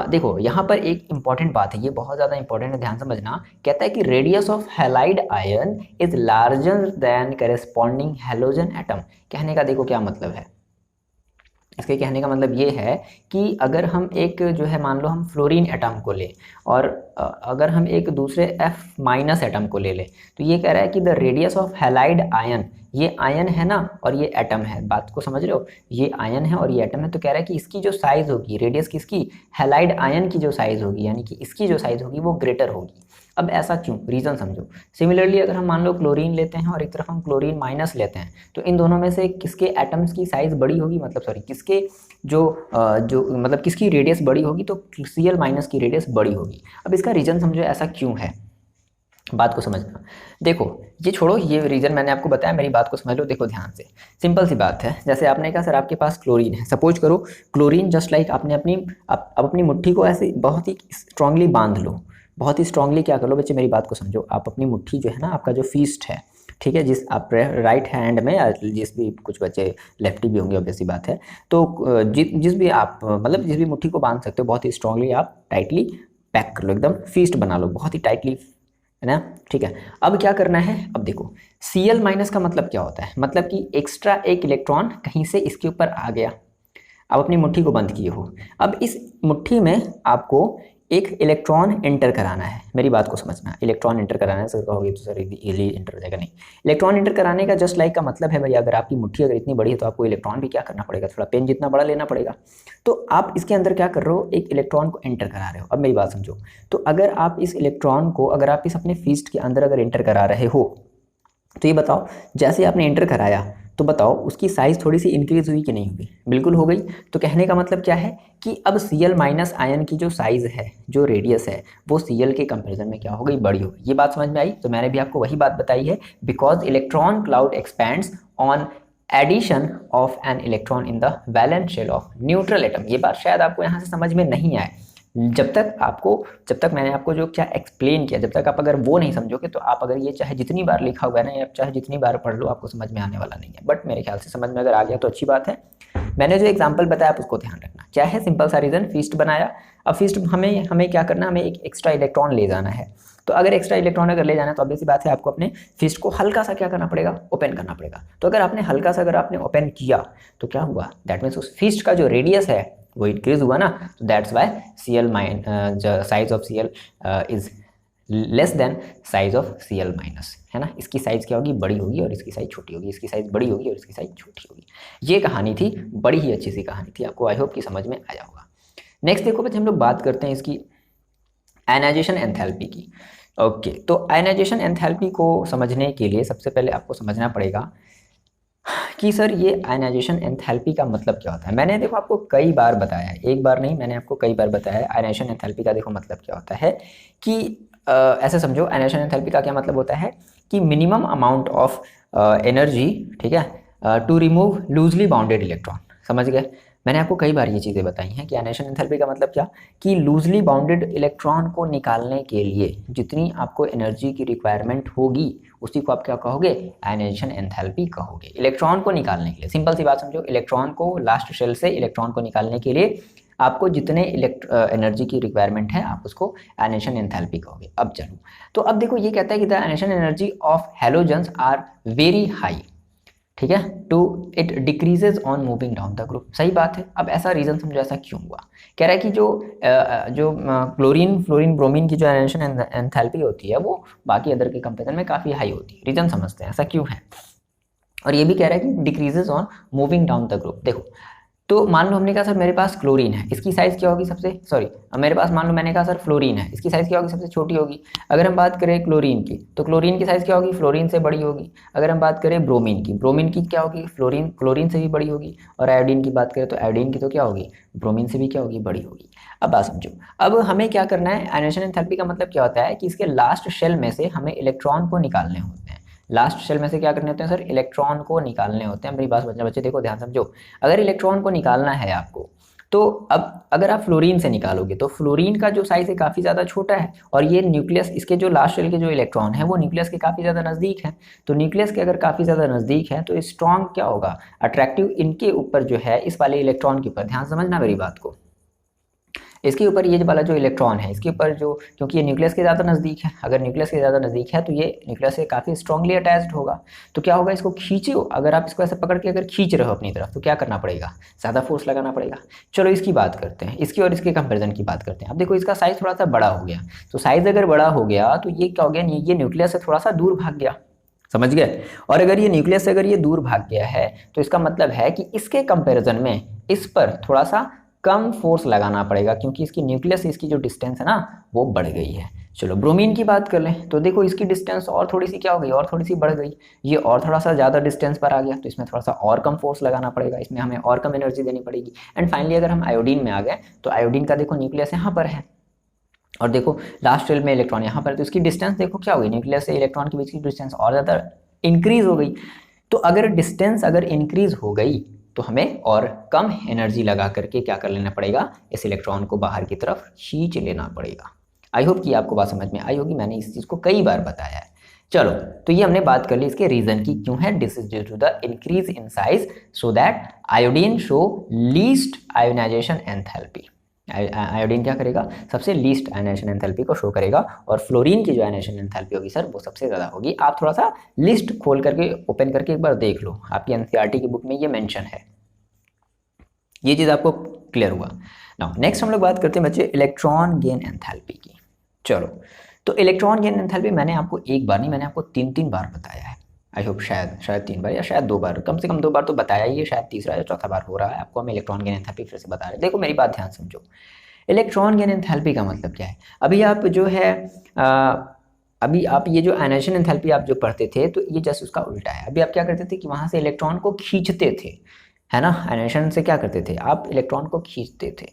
देखो यहाँ पर एक इंपॉर्टेंट बात है, ये बहुत ज़्यादा इंपॉर्टेंट है, ध्यान समझना। कहता है कि radius of halide ion is larger than corresponding halogen atom. कहने का देखो क्या मतलब है, इसके कहने का मतलब ये है कि अगर हम एक जो है मान लो हम फ्लोरीन एटम को ले और अगर हम एक दूसरे F- एटम को ले तो ये कह रहा है कि the radius of halide ion, ये आयन है ना और ये एटम है, बात को समझ रहे हो, ये आयन है और ये एटम है। तो कह रहा है कि इसकी जो साइज होगी, रेडियस किसकी, हैलाइड आयन की जो साइज होगी, यानी कि इसकी जो साइज होगी वो ग्रेटर होगी। अब ऐसा क्यों, रीज़न समझो। सिमिलरली अगर हम मान लो क्लोरीन लेते हैं और एक तरफ हम क्लोरीन माइनस लेते हैं, तो इन दोनों में से किसके एटम्स की साइज़ बड़ी होगी, मतलब सॉरी किसके जो मतलब किसकी रेडियस बड़ी होगी, तो Cl- की रेडियस बड़ी होगी। अब इसका रीज़न समझो ऐसा क्यों है, बात को समझना। देखो ये छोड़ो, ये रीज़न मैंने आपको बताया, मेरी बात को समझ लो। देखो ध्यान से, सिंपल सी बात है, जैसे आपने कहा सर आपके पास क्लोरीन है, सपोज करो क्लोरीन जस्ट लाइक आपने आप अपनी मुट्ठी को ऐसे बहुत ही स्ट्रांगली बांध लो, बहुत ही स्ट्रांगली क्या कर लो बच्चे, मेरी बात को समझो। आप अपनी मुट्ठी जो है ना, आपका जो फिस्ट है, ठीक है, जिस आप राइट हैंड में, जिस भी कुछ बच्चे लेफ्टी भी होंगे ऑब्वियसली बात है, तो जिस भी आप मतलब जिस भी मुट्ठी को बांध सकते हो बहुत ही स्ट्रांगली आप टाइटली पैक कर लो, एकदम फिस्ट बना लो बहुत ही टाइटली, है ना, ठीक है। अब क्या करना है, अब देखो Cl- का मतलब क्या होता है, मतलब कि एक्स्ट्रा एक इलेक्ट्रॉन कहीं से इसके ऊपर आ गया, आप अपनी मुट्ठी को बंद किए हो, अब इस मुट्ठी में आपको एक इलेक्ट्रॉन एंटर कराना है। मेरी बात को समझना, इलेक्ट्रॉन एंटर कराना है, सर कहोगे तो सर इजीली एंटर हो जाएगा, नहीं। इलेक्ट्रॉन एंटर कराने का जस्ट लाइक का मतलब है भाई, अगर आपकी मुट्ठी अगर इतनी बड़ी है तो आपको इलेक्ट्रॉन भी क्या करना पड़ेगा, थोड़ा पेन जितना बड़ा लेना पड़ेगा। तो आप इसके अंदर क्या कर रहे हो, एक इलेक्ट्रॉन को एंटर करा रहे हो। अब मेरी बात समझो, तो अगर आप इस इलेक्ट्रॉन को अगर आप इस अपने फिस्ट के अंदर अगर एंटर करा रहे हो, तो ये बताओ जैसे आपने एंटर कराया तो बताओ उसकी साइज़ थोड़ी सी इंक्रीज हुई कि नहीं हुई, बिल्कुल हो गई। तो कहने का मतलब क्या है कि अब Cl- आयन की जो साइज़ है, जो रेडियस है, वो Cl के कंपैरिजन में क्या हो गई, बड़ी हो गई। ये बात समझ में आई, तो मैंने भी आपको वही बात बताई है, because electron cloud expands on addition of an electron in the valence shell of neutral atom. ये बात शायद आपको यहाँ से समझ में नहीं आए, जब तक मैंने आपको जो क्या एक्सप्लेन किया, जब तक आप अगर वो नहीं समझोगे तो आप अगर ये चाहे जितनी बार लिखा हुआ है ना, या चाहे जितनी बार पढ़ लो, आपको समझ में आने वाला नहीं है। बट मेरे ख्याल से समझ में अगर आ गया तो अच्छी बात है। मैंने जो एग्जाम्पल बताया आप उसको ध्यान रखना, क्या है, सिंपल सा रीज़न, फीस्ट बनाया। अब फीस्ट हमें क्या करना, हमें एक एक्स्ट्रा इलेक्ट्रॉन ले जाना है। तो अगर एक्स्ट्रा इलेक्ट्रॉन अगर ले जाना है तो ऑब्वियस सी बात है आपको अपने फिस्ट को हल्का सा क्या करना पड़ेगा, ओपन करना पड़ेगा। तो अगर आपने हल्का सा अगर आपने ओपन किया तो क्या हुआ, दैट मीन्स उस फिस्ट का जो रेडियस है वो इंक्रीज हुआ ना, तो that's why size of Cl is less than size of Cl-, है ना। इसकी साइज क्या होगी, बड़ी होगी और इसकी साइज छोटी होगी, इसकी साइज बड़ी होगी और इसकी साइज छोटी होगी। ये कहानी थी, बड़ी ही अच्छी सी कहानी थी, आपको आई होप कि समझ में आया होगा। नेक्स्ट देखो बच्चे हम लोग बात करते हैं इसकी आयनाइजेशन एंथैल्पी की। ओके, तो आयनाइजेशन एंथैल्पी को समझने के लिए सबसे पहले आपको समझना पड़ेगा कि सर ये आयनाइजेशन एंथैल्पी का मतलब क्या होता है। मैंने देखो आपको कई बार बताया है, एक बार नहीं, मैंने आपको कई बार बताया है आयनाइजेशन एंथैल्पी का देखो मतलब क्या होता है कि ऐसे समझो, आयनाइजेशन एंथैल्पी का क्या मतलब होता है कि मिनिमम अमाउंट ऑफ एनर्जी, ठीक है, to remove loosely bounded electron. समझ गए, मैंने आपको कई बार ये चीज़ें बताई हैं कि आयनाइजेशन एंथैल्पी का मतलब क्या, कि लूजली बाउंडेड इलेक्ट्रॉन को निकालने के लिए जितनी आपको एनर्जी की रिक्वायरमेंट होगी उसी को आप क्या कहोगे, आयनाइजेशन एंथैल्पी कहोगे। इलेक्ट्रॉन को निकालने के लिए, सिंपल सी बात समझो, इलेक्ट्रॉन को लास्ट शेल से इलेक्ट्रॉन को निकालने के लिए आपको जितने एनर्जी की रिक्वायरमेंट है आप उसको आयनाइजेशन एंथैल्पी कहोगे। अब चलो, तो अब देखो ये कहता है कि the ionisation energy of halogens are very high, ठीक है, to it decreases on moving down the group. सही बात है। अब ऐसा रीज़न समझो ऐसा क्यों हुआ। कह रहा है कि जो क्लोरीन फ्लोरीन ब्रोमीन की जो आयनेशन एंथैल्पी होती है वो बाकी अदर के कंपेरिजन में काफ़ी हाई होती है। रीज़न समझते हैं ऐसा क्यों है। और ये भी कह रहा है कि decreases on moving down the group. देखो, तो मान लो हमने कहा सर मेरे पास क्लोरीन है, इसकी साइज़ क्या होगी सबसे, सॉरी मेरे पास मान लो मैंने कहा सर फ्लोरीन है, इसकी साइज़ क्या होगी सबसे छोटी होगी। अगर हम बात करें क्लोरीन की तो क्लोरीन की साइज़ क्या होगी, फ्लोरीन से बड़ी होगी। अगर हम बात करें ब्रोमीन की क्या होगी, क्लोरीन से भी बड़ी होगी। और आयोडीन की बात करें तो आयोडीन की तो क्या होगी, ब्रोमीन से भी क्या होगी, बड़ी होगी। अब बात समझो, अब हमें क्या करना है, आयनेशन एंथैल्पी का मतलब क्या होता है कि इसके लास्ट शेल में से हमें इलेक्ट्रॉन को निकालने होते हैं। लास्ट शेल में से क्या करने होते हैं सर, इलेक्ट्रॉन को निकालने होते हैं। मेरी बात बच्चे देखो ध्यान समझो, अगर इलेक्ट्रॉन को निकालना है आपको तो अब अगर आप फ्लोरीन से निकालोगे तो फ्लोरीन का जो साइज है काफ़ी ज़्यादा छोटा है और ये न्यूक्लियस, इसके जो लास्ट शेल के जो इलेक्ट्रॉन है वो न्यूक्लियस के काफ़ी ज़्यादा नज़दीक है। तो न्यूक्लियस के अगर काफ़ी ज़्यादा नज़दीक है तो स्ट्रॉन्ग क्या होगा, अट्रैक्टिव इनके ऊपर जो है, इस वाले इलेक्ट्रॉन के ऊपर, ध्यान समझना मेरी बात को, इसके ऊपर ये वाला जो इलेक्ट्रॉन है इसके ऊपर जो, क्योंकि ये न्यूक्लियस के ज़्यादा नज़दीक है, अगर न्यूक्लियस के ज़्यादा नज़दीक है तो ये न्यूक्लियस से काफ़ी स्ट्रांगली अटैच्ड होगा। तो क्या होगा, इसको खींचो, अगर आप इसको ऐसे पकड़ के अगर खींच रहे हो अपनी तरफ तो क्या करना पड़ेगा, ज़्यादा फोर्स लगाना पड़ेगा। चलो इसकी बात करते हैं, इसकी और इसके कंपेरिजन की बात करते हैं। अब देखो इसका साइज़ थोड़ा सा बड़ा हो गया, तो साइज़ अगर बड़ा हो गया तो ये क्या हो गया, ये न्यूक्लियस से थोड़ा सा दूर भाग गया, समझ गए। और अगर ये न्यूक्लियस से अगर ये दूर भाग गया है तो इसका मतलब है कि इसके कंपैरिजन में इस पर थोड़ा सा कम फोर्स लगाना पड़ेगा, क्योंकि इसकी न्यूक्लियस से इसकी जो डिस्टेंस है ना वो बढ़ गई है। चलो ब्रोमीन की बात कर लें तो देखो इसकी डिस्टेंस और थोड़ी सी क्या हो गई, और थोड़ी सी बढ़ गई, ये और थोड़ा सा ज़्यादा डिस्टेंस पर आ गया, तो इसमें थोड़ा सा और कम फोर्स लगाना पड़ेगा, इसमें हमें और कम एनर्जी देनी पड़ेगी। एंड फाइनली अगर हम आयोडीन में आ गए तो आयोडीन का देखो न्यूक्लियस यहाँ पर है और देखो लास्ट शेल में इलेक्ट्रॉन यहाँ पर है, तो इसकी डिस्टेंस देखो क्या होगी, न्यूक्लियस से इलेक्ट्रॉन के बीच की डिस्टेंस और ज़्यादा इंक्रीज हो गई। तो अगर डिस्टेंस अगर इंक्रीज हो गई तो हमें और कम एनर्जी लगा करके क्या कर लेना पड़ेगा, इस इलेक्ट्रॉन को बाहर की तरफ खींच लेना पड़ेगा। आई होप कि आपको बात समझ में आई होगी, मैंने इस चीज़ को कई बार बताया है। चलो, तो ये हमने बात कर ली इसके रीजन की, क्यों है, this is due to the increase in size so that iodine show least ionisation enthalpy. Iodine क्या करेगा, सबसे लीस्ट आयनाइजेशन एंथैल्पी को शो करेगा और फ्लोरीन की जो आयनाइजेशन एंथैल्पी होगी सर वो सबसे ज़्यादा होगी। आप थोड़ा सा लिस्ट खोल करके ओपन करके एक बार देख लो, आपकी एनसीईआरटी की बुक में ये मेंशन है। ये चीज़ आपको क्लियर हुआ। नाउ नेक्स्ट हम लोग बात करते हैं बच्चे इलेक्ट्रॉन गेन एंथैल्पी की। चलो, तो इलेक्ट्रॉन गेन एंथैल्पी मैंने आपको एक बार नहीं, मैंने आपको तीन बार बताया है। आई होप शायद 3 बार या शायद 2 बार, कम से कम 2 बार तो बताया ही है, शायद तीसरा या चौथा बार हो रहा है आपको हम इलेक्ट्रॉन गेन एंथैल्पी फिर से बता रहे हैं। देखो मेरी बात ध्यान समझो, इलेक्ट्रॉन गेन एंथैल्पी का मतलब क्या है। अभी आप जो है अभी आप ये जो आयनाइजेशन एंथैल्पी आप जो पढ़ते थे तो ये जस्ट उसका उल्टा है। अभी आप क्या करते थे कि वहाँ से इलेक्ट्रॉन को खींचते थे, है ना, आयनाइजेशन से क्या करते थे आप, इलेक्ट्रॉन को खींचते थे।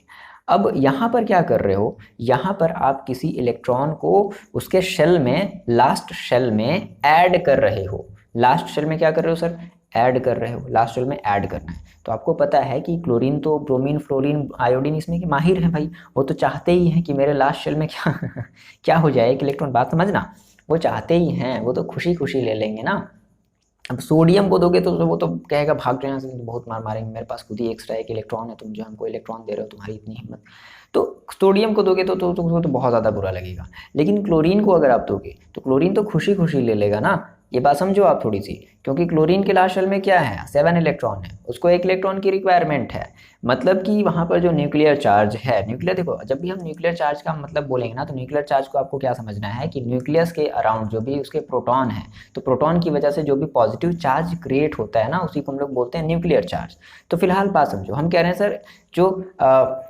अब यहाँ पर क्या कर रहे हो, यहाँ पर आप किसी इलेक्ट्रॉन को उसके शेल में, लास्ट शेल में ऐड कर रहे हो। लास्ट शेल में क्या कर रहे हो सर, ऐड कर रहे हो, लास्ट शेल में ऐड करना है। तो आपको पता है कि क्लोरीन तो, ब्रोमीन फ्लोरीन आयोडीन इसमें कि माहिर है भाई, वो तो चाहते ही हैं कि मेरे लास्ट शेल में क्या क्या हो जाए, एक इलेक्ट्रॉन, बात समझना, वो चाहते ही हैं, वो तो खुशी खुशी ले लेंगे ना। अब सोडियम को दोगे तो वो तो कहेगा भाग जाना से, बहुत मार मारेंगे, मेरे पास खुद ही एक्स्ट्रा एक इलेक्ट्रॉन है, तुम जो हमको इलेक्ट्रॉन दे रहे हो, तुम्हारी इतनी हिम्मत। तो सोडियम को दोगे तो बहुत ज़्यादा बुरा लगेगा। लेकिन क्लोरीन को अगर आप दोगे तो क्लोरीन तो खुशी खुशी ले लेगा ना। ये बात समझो आप थोड़ी सी, क्योंकि क्लोरीन के लास्ट शेल में क्या है, 7 इलेक्ट्रॉन है, उसको 1 इलेक्ट्रॉन की रिक्वायरमेंट है। मतलब कि वहाँ पर जो न्यूक्लियर चार्ज है, न्यूक्लियर, देखो जब भी हम न्यूक्लियर चार्ज का मतलब बोलेंगे ना तो न्यूक्लियर चार्ज को आपको क्या समझना है कि न्यूक्लियस के अराउंड जो भी उसके प्रोटॉन है, तो प्रोटॉन की वजह से जो भी पॉजिटिव चार्ज क्रिएट होता है ना उसी को हम लोग बोलते हैं न्यूक्लियर चार्ज। तो फिलहाल बात समझो, हम कह रहे हैं सर जो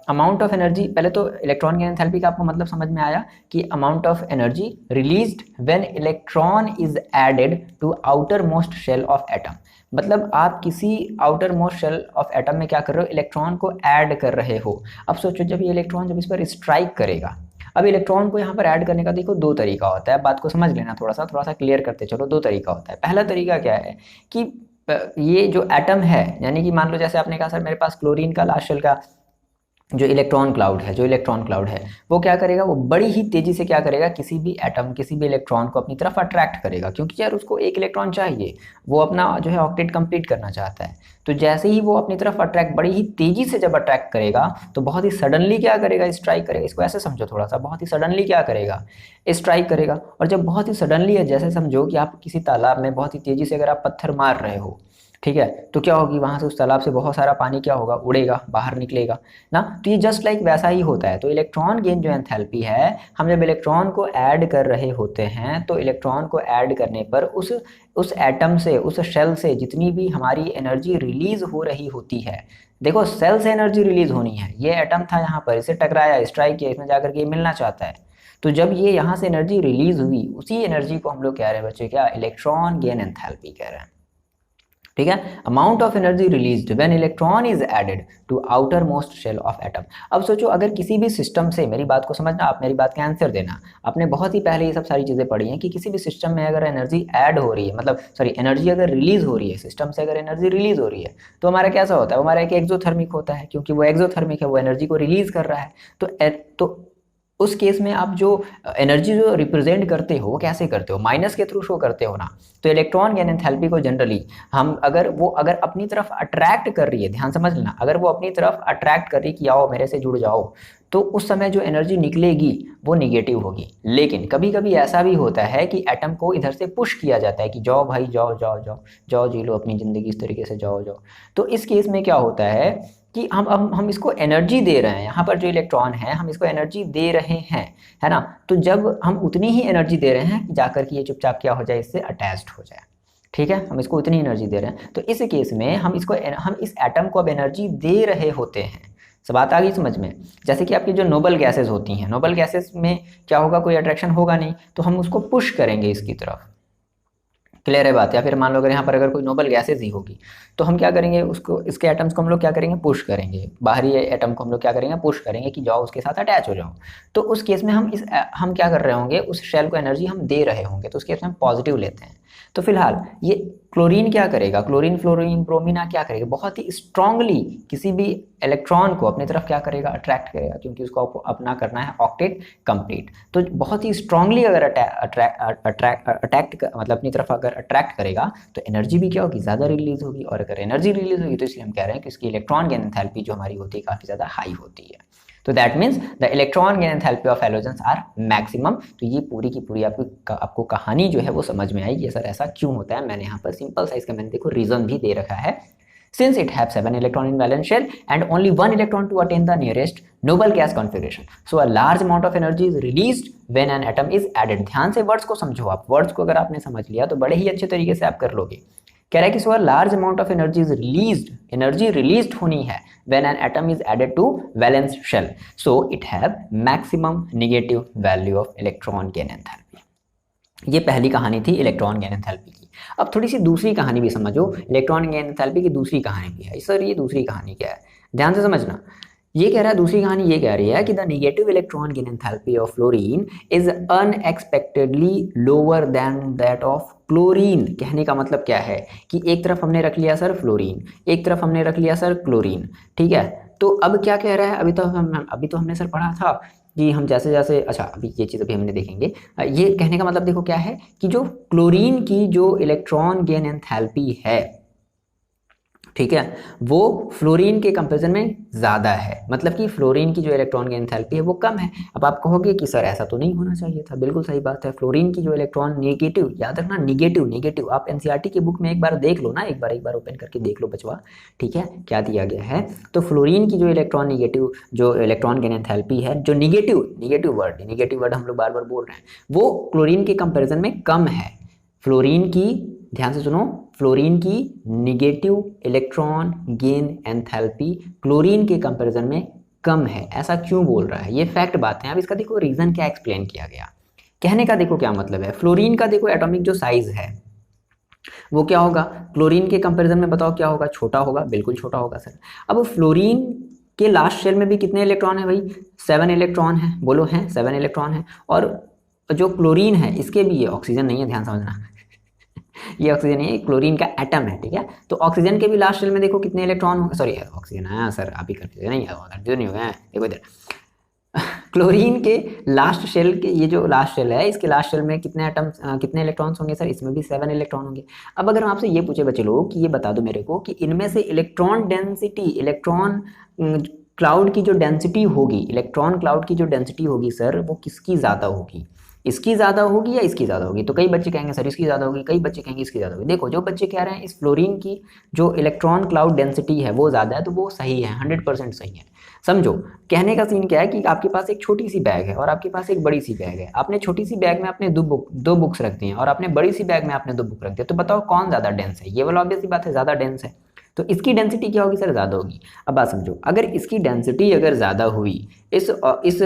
अमाउंट ऑफ एनर्जी, पहले तो इलेक्ट्रॉन गेन एंथैल्पी का आपको मतलब समझ में आया कि amount of energy released when electron is added to outermost shell of atom. मतलब आप किसी outermost shell of atom में क्या कर रहे हो, इलेक्ट्रॉन को ऐड कर रहे हो। अब सोचो जब ये इलेक्ट्रॉन जब इस पर स्ट्राइक करेगा, अब इलेक्ट्रॉन को यहाँ पर ऐड करने का देखो 2 तरीका होता है, बात को समझ लेना, थोड़ा सा क्लियर करते चलो। 2 तरीका होता है। पहला तरीका क्या है कि ये जो एटम है, यानी कि मान लो जैसे आपने कहा सर मेरे पास क्लोरीन का लास्ट शेल का जो इलेक्ट्रॉन क्लाउड है, वो क्या करेगा, वो बड़ी ही तेजी से क्या करेगा, किसी भी एटम, किसी भी इलेक्ट्रॉन को अपनी तरफ अट्रैक्ट करेगा, क्योंकि यार उसको 1 इलेक्ट्रॉन चाहिए, वो अपना जो है ऑक्टेट कंप्लीट करना चाहता है। तो जैसे ही वो अपनी तरफ अट्रैक्ट, बड़ी ही तेजी से जब अट्रैक्ट करेगा तो बहुत ही सडनली क्या करेगा, स्ट्राइक करेगा। इसको ऐसे समझो थोड़ा सा, बहुत ही सडनली क्या करेगा, स्ट्राइक करेगा। और जब बहुत ही सडनली है, जैसे समझो कि आप किसी तालाब में बहुत ही तेजी से अगर आप पत्थर मार रहे हो, ठीक है, तो क्या होगी, वहां से उस तालाब से बहुत सारा पानी क्या होगा, उड़ेगा, बाहर निकलेगा ना। तो ये जस्ट लाइक वैसा ही होता है। तो इलेक्ट्रॉन गेन जो एंथैल्पी है, हम जब इलेक्ट्रॉन को ऐड कर रहे होते हैं तो इलेक्ट्रॉन को ऐड करने पर उस एटम से, उस शेल से जितनी भी हमारी एनर्जी रिलीज हो रही होती है, देखो सेल से एनर्जी रिलीज होनी है, ये एटम था यहाँ पर, इसे टकराया, स्ट्राइक किया, इसमें जाकर के ये मिलना चाहता है, तो जब ये यहाँ से एनर्जी रिलीज हुई, उसी एनर्जी को हम लोग कह रहे हैं बच्चे क्या, इलेक्ट्रॉन गेन एंथैल्पी कह रहे हैं। ठीक है, amount of energy released when electron is added to outermost shell of atom. अब सोचो, अगर किसी भी सिस्टम से, मेरी बात को समझना, आप मेरी बात का आंसर देना, आपने बहुत ही पहले ये सब सारी चीजें पढ़ी हैं कि किसी भी सिस्टम में अगर एनर्जी ऐड हो रही है, मतलब सॉरी एनर्जी अगर रिलीज हो रही है, सिस्टम से अगर एनर्जी रिलीज हो रही है, तो हमारा कैसा होता है, हमारा एक एक्सोथर्मिक होता है, क्योंकि वो एक्सोथर्मिक है, वो एनर्जी को रिलीज कर रहा है। तो उस केस में आप जो एनर्जी जो रिप्रेजेंट करते हो वो कैसे करते हो, माइनस के थ्रू शो करते हो ना। तो इलेक्ट्रॉन गेन एंथैल्पी को जनरली हम अगर अपनी तरफ अट्रैक्ट कर रही है, ध्यान समझ लेना, अगर वो अपनी तरफ अट्रैक्ट कर रही है कि आओ मेरे से जुड़ जाओ, तो उस समय जो एनर्जी निकलेगी वो निगेटिव होगी। लेकिन कभी कभी ऐसा भी होता है कि एटम को इधर से पुश किया जाता है कि जाओ भाई, जाओ जाओ जाओ जाओ, जी लो अपनी ज़िंदगी इस तरीके से, जाओ जाओ। तो इस केस में क्या होता है कि हम इसको एनर्जी दे रहे हैं, यहाँ पर जो इलेक्ट्रॉन है हम इसको एनर्जी दे रहे हैं, है ना। तो जब हम उतनी ही एनर्जी दे रहे हैं जाकर कि ये चुपचाप क्या हो जाए, इससे अटैच्ड हो जाए। ठीक है, हम इसको उतनी एनर्जी दे रहे हैं, तो इस केस में हम इस एटम को अब एनर्जी दे रहे होते हैं। सब बात आ गई समझ में। जैसे कि आपकी जो नोबल गैसेज होती हैं, नोबल गैसेज में क्या होगा, कोई अट्रैक्शन होगा नहीं, तो हम उसको पुश करेंगे इसकी तरफ। क्लियर है बात। या फिर मान लो अगर यहाँ पर अगर कोई नोबल गैसेज ही होगी, तो हम क्या करेंगे, उसको, इसके एटम्स को हम लोग क्या करेंगे, पुश करेंगे, बाहरी एटम को हम लोग क्या करेंगे, पुश करेंगे कि जाओ उसके साथ अटैच हो जाओ। तो उस केस में हम क्या कर रहे होंगे, उस शेल को एनर्जी हम दे रहे होंगे, तो उस केस में हम पॉजिटिव लेते हैं। तो फिलहाल ये क्लोरीन क्या करेगा, क्लोरीन फ्लोरीन ब्रोमीना क्या करेगा, बहुत ही स्ट्रांगली किसी भी इलेक्ट्रॉन को अपनी तरफ क्या करेगा, अट्रैक्ट करेगा, क्योंकि उसको अपना करना है ऑक्टेट कंप्लीट। तो बहुत ही स्ट्रांगली अगर अटैक्ट मतलब अपनी तरफ अगर अट्रैक्ट करेगा तो एनर्जी भी क्या होगी, ज़्यादा रिलीज होगी। और अगर एनर्जी रिलीज होगी तो इसलिए हम कह रहे हैं कि इसकी इलेक्ट्रॉन गेन एंथैल्पी जो हमारी होती है काफ़ी ज़्यादा हाई होती है। तो that means the electron gain enthalpy of halogens are maximum. तो ये पूरी की पूरी आपको कहानी जो है वो समझ में आई, ये सर ऐसा क्यों होता है। मैंने यहाँ पर सिंपल सा इसका मैंने देखो रीजन भी दे रखा है। Since it have 7 electron in valence shell and only 1 electron to attain the nearest noble gas configuration, so a large amount of energy is released when an atom is added। ध्यान से वर्ड्स को समझो आप, वर्ड्स को अगर आपने समझ लिया तो बड़े ही अच्छे तरीके से आप कर लोगे। कह रहा है कि so large amount of energy is released, energy released होनी है when an atom is added to valence shell, so it have maximum negative value of electron gain enthalpy. ये पहली कहानी थी इलेक्ट्रॉन गेन एंथैल्पी की। अब थोड़ी सी दूसरी कहानी भी समझो, इलेक्ट्रॉन गेन एंथैल्पी की दूसरी कहानी भी है। सर ये दूसरी कहानी क्या है, ध्यान से समझना। ये कह रहा है, दूसरी कहानी ये कह रही है कि the negative electron gain enthalpy of fluorine is unexpectedly lower than that of chlorine. कहने का मतलब क्या है कि एक तरफ हमने रख लिया सर फ्लोरीन, एक तरफ हमने रख लिया सर क्लोरीन, ठीक है। तो अब क्या कह रहा है, अभी तो हमने सर पढ़ा था कि हम जैसे जैसे, अच्छा अभी ये चीज़ अभी हमने देखेंगे। ये कहने का मतलब देखो क्या है कि जो क्लोरीन की जो इलेक्ट्रॉन गेन एंथैल्पी है, ठीक है, वो फ्लोरीन के कंपैरिजन में ज़्यादा है। मतलब कि फ्लोरीन की जो इलेक्ट्रॉन गेन एंथैल्पी है वो कम है। अब आप कहोगे कि सर ऐसा तो नहीं होना चाहिए था, बिल्कुल सही बात है। फ्लोरीन की जो इलेक्ट्रॉन नेगेटिव, याद रखना नेगेटिव, आप एनसीईआरटी की बुक में एक बार देख लो ना, एक बार ओपन करके देख लो बचवा, ठीक है, क्या दिया गया है। तो फ्लोरीन की जो इलेक्ट्रॉन गेन एंथैल्पी है, जो नेगेटिव वर्ड हम लोग बार बार बोल रहे हैं, वो क्लोरीन के कंपेरिजन में कम है। फ्लोरीन की, ध्यान से सुनो, फ्लोरीन की negative electron gain enthalpy chlorine के कंपैरिजन में कम है। ऐसा क्यों बोल रहा है, ये फैक्ट बात है। अब इसका देखो रीजन क्या एक्सप्लेन किया गया। कहने का देखो क्या मतलब है, फ्लोरीन का देखो एटॉमिक जो साइज है वो क्या होगा, क्लोरीन के कंपैरिजन में बताओ क्या होगा, छोटा होगा, बिल्कुल छोटा होगा सर। अब फ्लोरीन के लास्ट शेल में भी कितने इलेक्ट्रॉन है भाई, 7 इलेक्ट्रॉन है, बोलो हैं 7 इलेक्ट्रॉन है। और जो क्लोरीन है इसके भी, ये ऑक्सीजन नहीं है, ध्यान समझना, ये ऑक्सीजन है, क्लोरीन का एटम है, ठीक है। तो ऑक्सीजन के भी लास्ट शेल में देखो कितने इलेक्ट्रॉन होंगे, सॉरी ऑक्सीजन है सर, आप ही कर दीजिए, नहीं नहीं हो गया, देखो इधर क्लोरीन के लास्ट शेल के, ये जो लास्ट शेल है इसके लास्ट शेल में कितने कितने इलेक्ट्रॉन्स होंगे सर, इसमें भी 7 इलेक्ट्रॉन होंगे। अब अगर हम आपसे ये पूछे बच्चे लोग कि ये बता दो मेरे को कि इनमें से इलेक्ट्रॉन डेंसिटी, इलेक्ट्रॉन क्लाउड की जो डेंसिटी होगी, इलेक्ट्रॉन क्लाउड की जो डेंसिटी होगी सर, वो किसकी ज़्यादा होगी। इसकी ज़्यादा होगी या इसकी ज़्यादा होगी? तो कई बच्चे कहेंगे सर इसकी ज़्यादा होगी, कई बच्चे कहेंगे इसकी ज़्यादा होगी। देखो जो बच्चे कह रहे हैं इस फ्लोरीन की जो इलेक्ट्रॉन क्लाउड डेंसिटी है वो ज़्यादा है, तो वो सही है, 100% सही है। समझो कहने का सीन क्या है कि आपके पास एक छोटी सी बैग है और आपके पास एक बड़ी सी बैग है। आपने छोटी सी बैग में आपने दो बुक्स रख दी हैं और आपने बड़ी सी बैग में आपने 2 बुक रख दिया, तो बताओ कौन ज़्यादा डेंस है? ये वाला ऑब्वियस सी बात है, ज़्यादा डेंस है। तो इसकी डेंसिटी क्या होगी सर? ज़्यादा होगी। अब बात समझो, अगर इसकी डेंसिटी अगर ज़्यादा हुई, इस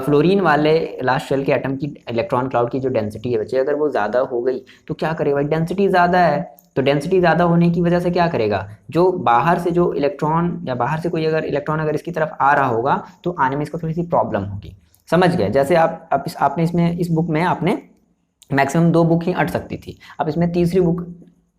फ्लोरीन वाले लास्ट शेल के एटम की इलेक्ट्रॉन क्लाउड की जो डेंसिटी है बच्चे, अगर वो ज़्यादा हो गई तो क्या करेगा? डेंसिटी ज़्यादा है तो डेंसिटी ज़्यादा होने की वजह से क्या करेगा? जो बाहर से जो इलेक्ट्रॉन या बाहर से कोई अगर इलेक्ट्रॉन अगर इसकी तरफ आ रहा होगा तो आने में इसको थोड़ी सी प्रॉब्लम होगी। समझ गए? जैसे आपने इसमें इस बुक में आपने मैक्सिमम 2 बुक ही अट सकती थी, आप इसमें तीसरी बुक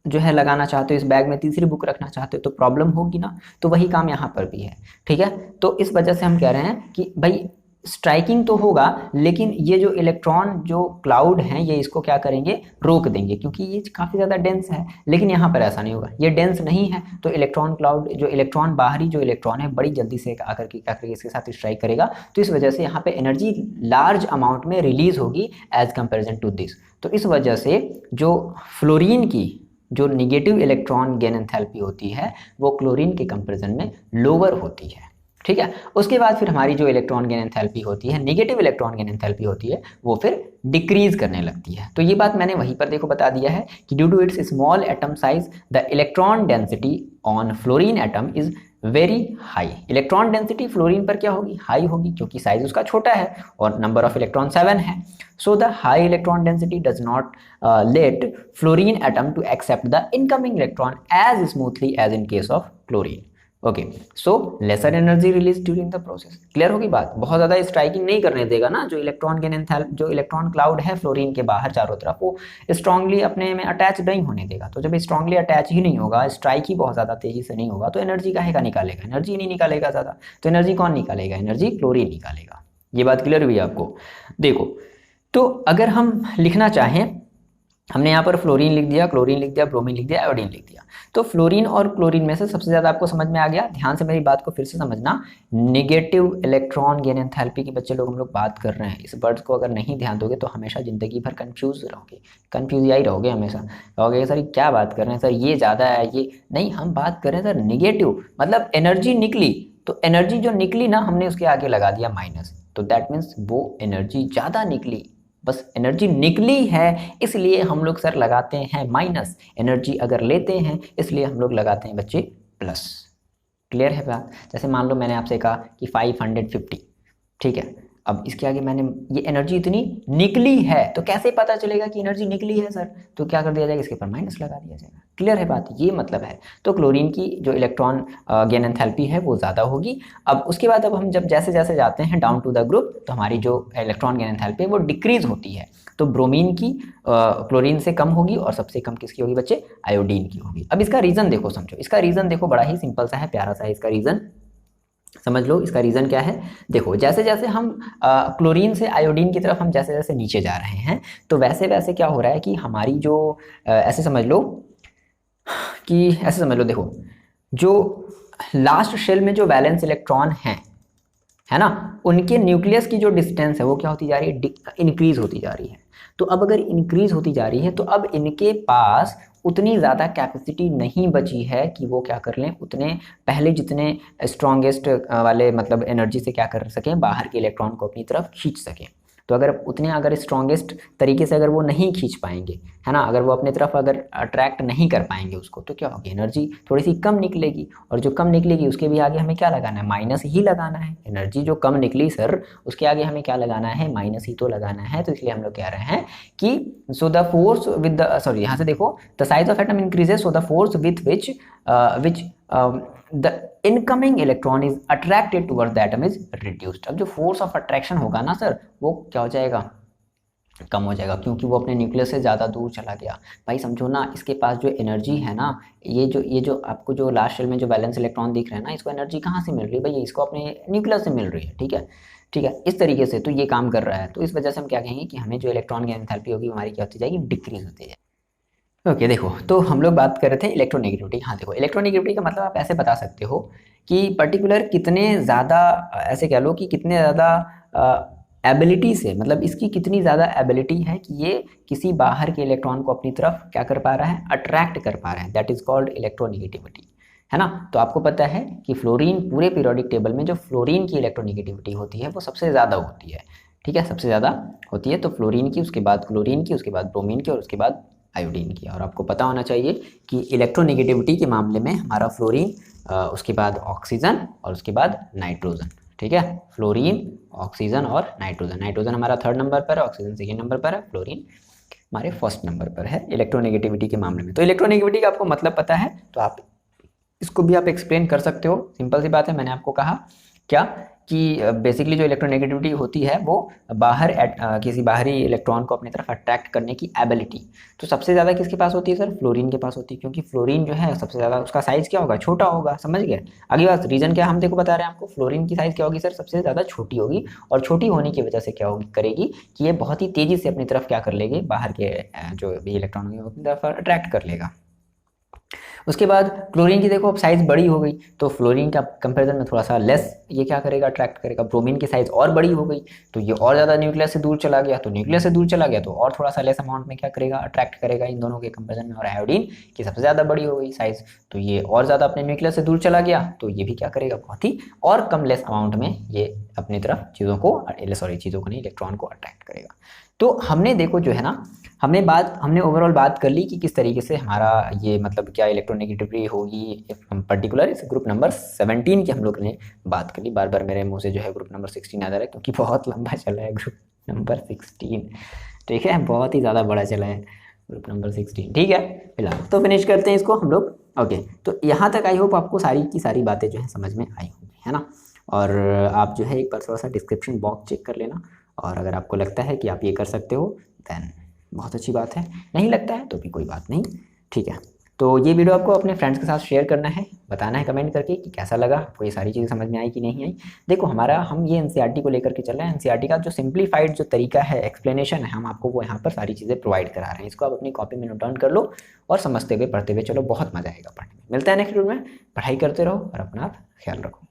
जो है लगाना चाहते हो, इस बैग में तीसरी बुक रखना चाहते हो तो प्रॉब्लम होगी ना। तो वही काम यहाँ पर भी है, ठीक है। तो इस वजह से हम कह रहे हैं कि भाई स्ट्राइकिंग तो होगा लेकिन ये जो इलेक्ट्रॉन जो क्लाउड हैं ये इसको क्या करेंगे? रोक देंगे, क्योंकि ये काफ़ी ज़्यादा डेंस है। लेकिन यहाँ पर ऐसा नहीं होगा, ये डेंस नहीं है तो इलेक्ट्रॉन क्लाउड जो इलेक्ट्रॉन बाहरी जो इलेक्ट्रॉन है बड़ी जल्दी से आकर के क्या करेगा? इसके साथ स्ट्राइक करेगा, तो इस वजह से यहाँ पे एनर्जी लार्ज अमाउंट में रिलीज होगी एज कंपेरिजन टू दिस। तो इस वजह से जो फ्लोरीन की जो निगेटिव इलेक्ट्रॉन गेन एंथैल्पी होती है वो क्लोरीन के कंपैरिजन में लोअर होती है, ठीक है। उसके बाद फिर हमारी जो इलेक्ट्रॉन गेन एंथैल्पी होती है, नेगेटिव इलेक्ट्रॉन गेन एंथैल्पी होती है, वो फिर डिक्रीज करने लगती है। तो ये बात मैंने वहीं पर देखो बता दिया है कि due to its small atom size the electron density on fluorine atom is very high. Electron density fluorine पर क्या होगी? हाई होगी, क्योंकि साइज उसका छोटा है और नंबर ऑफ इलेक्ट्रॉन 7 है। So the high electron density does not let fluorine atom to accept the incoming electron as smoothly as in case of chlorine. Okay, so lesser energy release during the process. Clear होगी बात? बहुत ज़्यादा स्ट्राइकिंग नहीं करने देगा ना जो इलेक्ट्रॉन गेन एंथैल्पी जो इलेक्ट्रॉन क्लाउड है फ्लोरीन के बाहर चारों तरफ, वो स्ट्रांगली अपने में अटैच नहीं होने देगा। तो जब स्ट्रांगली अटैच ही नहीं होगा, स्ट्राइक ही बहुत ज़्यादा तेजी से नहीं होगा, तो एनर्जी काहे का निकालेगा? एनर्जी नहीं निकालेगा ज़्यादा, तो एनर्जी कौन निकालेगा? एनर्जी क्लोरीन निकालेगा। ये बात क्लियर हुई आपको? देखो, तो अगर हम लिखना चाहें, हमने यहाँ पर फ्लोरीन लिख दिया, क्लोरीन लिख दिया, ब्रोमीन लिख दिया, आयोडीन लिख दिया, तो फ्लोरीन और क्लोरीन में से सबसे ज़्यादा आपको समझ में आ गया। ध्यान से मेरी बात को फिर से समझना, नेगेटिव इलेक्ट्रॉन गेन एंथैल्पी के बच्चे लोग हम लोग बात कर रहे हैं। इस वर्ड्स को अगर नहीं ध्यान दोगे तो हमेशा ज़िंदगी भर कन्फ्यूज रहोगे, कन्फ्यूज ही रहोगे हमेशा। कहोगे सर क्या बात कर रहे हैं सर, ये ज़्यादा है, ये नहीं। हम बात कर रहे हैं सर नेगेटिव, मतलब एनर्जी निकली, तो एनर्जी जो निकली ना हमने उसके आगे लगा दिया माइनस, तो दैट मीन्स वो एनर्जी ज़्यादा निकली। बस एनर्जी निकली है इसलिए हम लोग सर लगाते हैं माइनस, एनर्जी अगर लेते हैं इसलिए हम लोग लगाते हैं बच्चे प्लस। क्लियर है बात? जैसे मान लो मैंने आपसे कहा कि 550, ठीक है, अब इसके आगे मैंने ये एनर्जी इतनी निकली है, तो कैसे पता चलेगा कि एनर्जी निकली है सर? तो क्या कर दिया जाएगा? इसके ऊपर माइनस लगा दिया जाएगा। क्लियर है बात? ये मतलब है। तो क्लोरीन की जो इलेक्ट्रॉन गेन एंथैल्पी है वो ज़्यादा होगी। अब उसके बाद अब हम जब जैसे जैसे जाते हैं डाउन टू द ग्रुप, तो हमारी जो इलेक्ट्रॉन गेन एंथैल्पी है वो डिक्रीज होती है। तो ब्रोमीन की क्लोरीन से कम होगी और सबसे कम किसकी होगी बच्चे? आयोडीन की होगी। अब इसका रीज़न देखो, समझो इसका रीज़न देखो, बड़ा ही सिंपल सा है, प्यारा सा है इसका रीज़न। समझ लो इसका रीज़न क्या है। देखो जैसे जैसे हम क्लोरीन से आयोडीन की तरफ हम जैसे जैसे नीचे जा रहे हैं, तो वैसे वैसे क्या हो रहा है कि हमारी जो ऐसे समझ लो देखो, जो लास्ट शेल में जो वैलेंस इलेक्ट्रॉन हैं, है ना, उनके न्यूक्लियस की जो डिस्टेंस है वो क्या होती जा रही है? इंक्रीज होती जा रही है। तो अब अगर इंक्रीज होती जा रही है तो अब इनके पास उतनी ज़्यादा कैपेसिटी नहीं बची है कि वो क्या कर लें, उतने पहले जितने स्ट्रॉन्गेस्ट वाले मतलब एनर्जी से क्या कर सकें, बाहर के इलेक्ट्रॉन को अपनी तरफ खींच सकें। तो अगर स्ट्रॉन्गेस्ट तरीके से अगर वो नहीं खींच पाएंगे, है ना, अगर वो अपने तरफ अगर अट्रैक्ट नहीं कर पाएंगे उसको, तो क्या होगी? एनर्जी थोड़ी सी कम निकलेगी, और जो कम निकलेगी उसके भी आगे हमें क्या लगाना है? माइनस ही लगाना है। एनर्जी जो कम निकली सर, उसके आगे हमें क्या लगाना है? माइनस ही तो लगाना है। तो इसलिए हम लोग कह रहे हैं कि so the force with the sorry यहाँ से देखो, the size of atom increases, so the force with which the incoming electron is attracted towards the atom is reduced। अब जो फोर्स ऑफ अट्रैक्शन होगा ना सर, वो क्या हो जाएगा? कम हो जाएगा, क्योंकि वो अपने न्यूक्लियस से ज़्यादा दूर चला गया। भाई समझो ना, इसके पास जो एनर्जी है ना, ये जो आपको जो लास्ट शेल में जो बैलेंस इलेक्ट्रॉन दिख रहे हैं ना, इसको एनर्जी कहाँ से मिल रही है? भाई इसको अपने न्यूक्लियस से मिल रही है, ठीक है, ठीक है, इस तरीके से तो ये काम कर रहा है। तो इस वजह से हम क्या कहेंगे कि हमें जो इलेक्ट्रॉन की एंथैल्पी होगी हमारी क्या होती जाएगी? डिक्रीज होती जाएगी। ओके देखो, तो हम लोग बात कर रहे थे इलेक्ट्रोनेगेटिविटी। हाँ देखो, इलेक्ट्रोनेगेटिविटी का मतलब आप ऐसे बता सकते हो कि पर्टिकुलर कितने ज़्यादा, ऐसे कह लो कि कितने ज़्यादा एबिलिटी से, मतलब इसकी कितनी ज़्यादा एबिलिटी है कि ये किसी बाहर के इलेक्ट्रॉन को अपनी तरफ क्या कर पा रहा है, अट्रैक्ट कर पा रहा है, दैट इज कॉल्ड इलेक्ट्रोनेगेटिविटी, है ना। तो आपको पता है कि फ्लोरीन, पूरे पीरियोडिक टेबल में जो फ्लोरीन की इलेक्ट्रोनेगेटिविटी होती है वो सबसे ज़्यादा होती है, ठीक है, सबसे ज़्यादा होती है। तो फ्लोरीन की, उसके बाद क्लोरीन की, उसके बाद ब्रोमीन की, और उसके बाद आयोडीन की। और आपको पता होना चाहिए कि इलेक्ट्रोनेगेटिविटी के मामले में हमारा फ्लोरीन, उसके बाद ऑक्सीजन और उसके बाद नाइट्रोजन, ठीक है, फ्लोरीन, ऑक्सीजन और नाइट्रोजन। नाइट्रोजन हमारा 3rd नंबर पर है, ऑक्सीजन 2nd नंबर पर है, फ्लोरीन हमारे 1st नंबर पर है इलेक्ट्रोनेगेटिविटी के मामले में। तो इलेक्ट्रोनेगेटिविटी का आपको मतलब पता है तो आप इसको भी आप एक्सप्लेन कर सकते हो, सिंपल सी बात है। मैंने आपको कहा क्या कि बेसिकली जो इलेक्ट्रोनेगेटिविटी होती है वो बाहर किसी बाहरी इलेक्ट्रॉन को अपनी तरफ अट्रैक्ट करने की एबिलिटी, तो सबसे ज़्यादा किसके पास होती है सर, फ्लोरीन के पास होती है, क्योंकि फ्लोरीन जो है सबसे ज़्यादा, उसका साइज़ क्या होगा, छोटा होगा, समझ गए। अगली बात, रीजन क्या हम देखो बता रहे हैं आपको, फ्लोरीन की साइज़ क्या होगी सर, सबसे ज़्यादा छोटी होगी, और छोटी होने की वजह से क्या होगी, करेगी कि ये बहुत ही तेज़ी से अपनी तरफ क्या कर लेगी, बाहर के जो भी इलेक्ट्रॉन होंगे अपनी तरफ अट्रैक्ट कर लेगा। उसके बाद क्लोरीन की देखो अब साइज़ बड़ी हो गई, तो फ्लोरीन का कंपैरिजन में थोड़ा सा लेस ये क्या करेगा, अट्रैक्ट करेगा। ब्रोमीन की साइज़ और बड़ी हो गई, तो ये और ज़्यादा न्यूक्लियस से दूर चला गया, तो न्यूक्लियस से दूर चला गया तो और थोड़ा सा लेस अमाउंट में क्या करेगा, अट्रैक्ट करेगा इन दोनों के कंपैरिजन में। और आयोडीन की सबसे ज़्यादा बड़ी हो गई साइज़, तो ये और ज़्यादा अपने न्यूक्लियस से दूर चला गया, तो ये भी क्या करेगा, बहुत ही और कम लेस अमाउंट में ये अपनी तरफ चीज़ों को नहीं, इलेक्ट्रॉन को अट्रैक्ट करेगा। तो हमने देखो जो है ना, हमने ओवरऑल बात कर ली कि किस तरीके से हमारा ये मतलब क्या इलेक्ट्रोनेगेटिविटी होगी, पर्टिकुलर इस ग्रुप नंबर 17 की हम लोग ने बात कर ली। बार बार मेरे मुंह से जो है ग्रुप नंबर 16 आ जा रहा है, क्योंकि बहुत लंबा चला है ग्रुप नंबर 16, ठीक है, बहुत ही ज़्यादा बड़ा चला है ग्रुप नंबर 16, ठीक है। फिलहाल तो फिनिश करते हैं इसको हम लोग। ओके, तो यहाँ तक आई होप आपको सारी की सारी बातें जो है समझ में आई होंगी, है ना। और आप जो है एक बार थोड़ा सा डिस्क्रिप्शन बॉक्स चेक कर लेना, और अगर आपको लगता है कि आप ये कर सकते हो देन बहुत अच्छी बात है, नहीं लगता है तो भी कोई बात नहीं, ठीक है। तो ये वीडियो आपको अपने फ्रेंड्स के साथ शेयर करना है, बताना है कमेंट करके कि कैसा लगा आपको, ये सारी चीज़ें समझ में आई कि नहीं आई। देखो हम ये एनसीईआरटी को लेकर के चल रहे हैं, एनसीईआरटी का जो सिंप्लीफाइड जो तरीका है, एक्सप्लेनेशन है, हम आपको वो यहाँ पर सारी चीज़ें प्रोवाइड करा रहे हैं। इसको आप अपनी कॉपी में नोट डाउन कर लो और समझते हुए पढ़ते हुए चलो, बहुत मज़ा आएगा पढ़ने में। मिलता है नेक्स्ट वीडियो में, पढ़ाई करते रहो और अपना ख्याल रखो।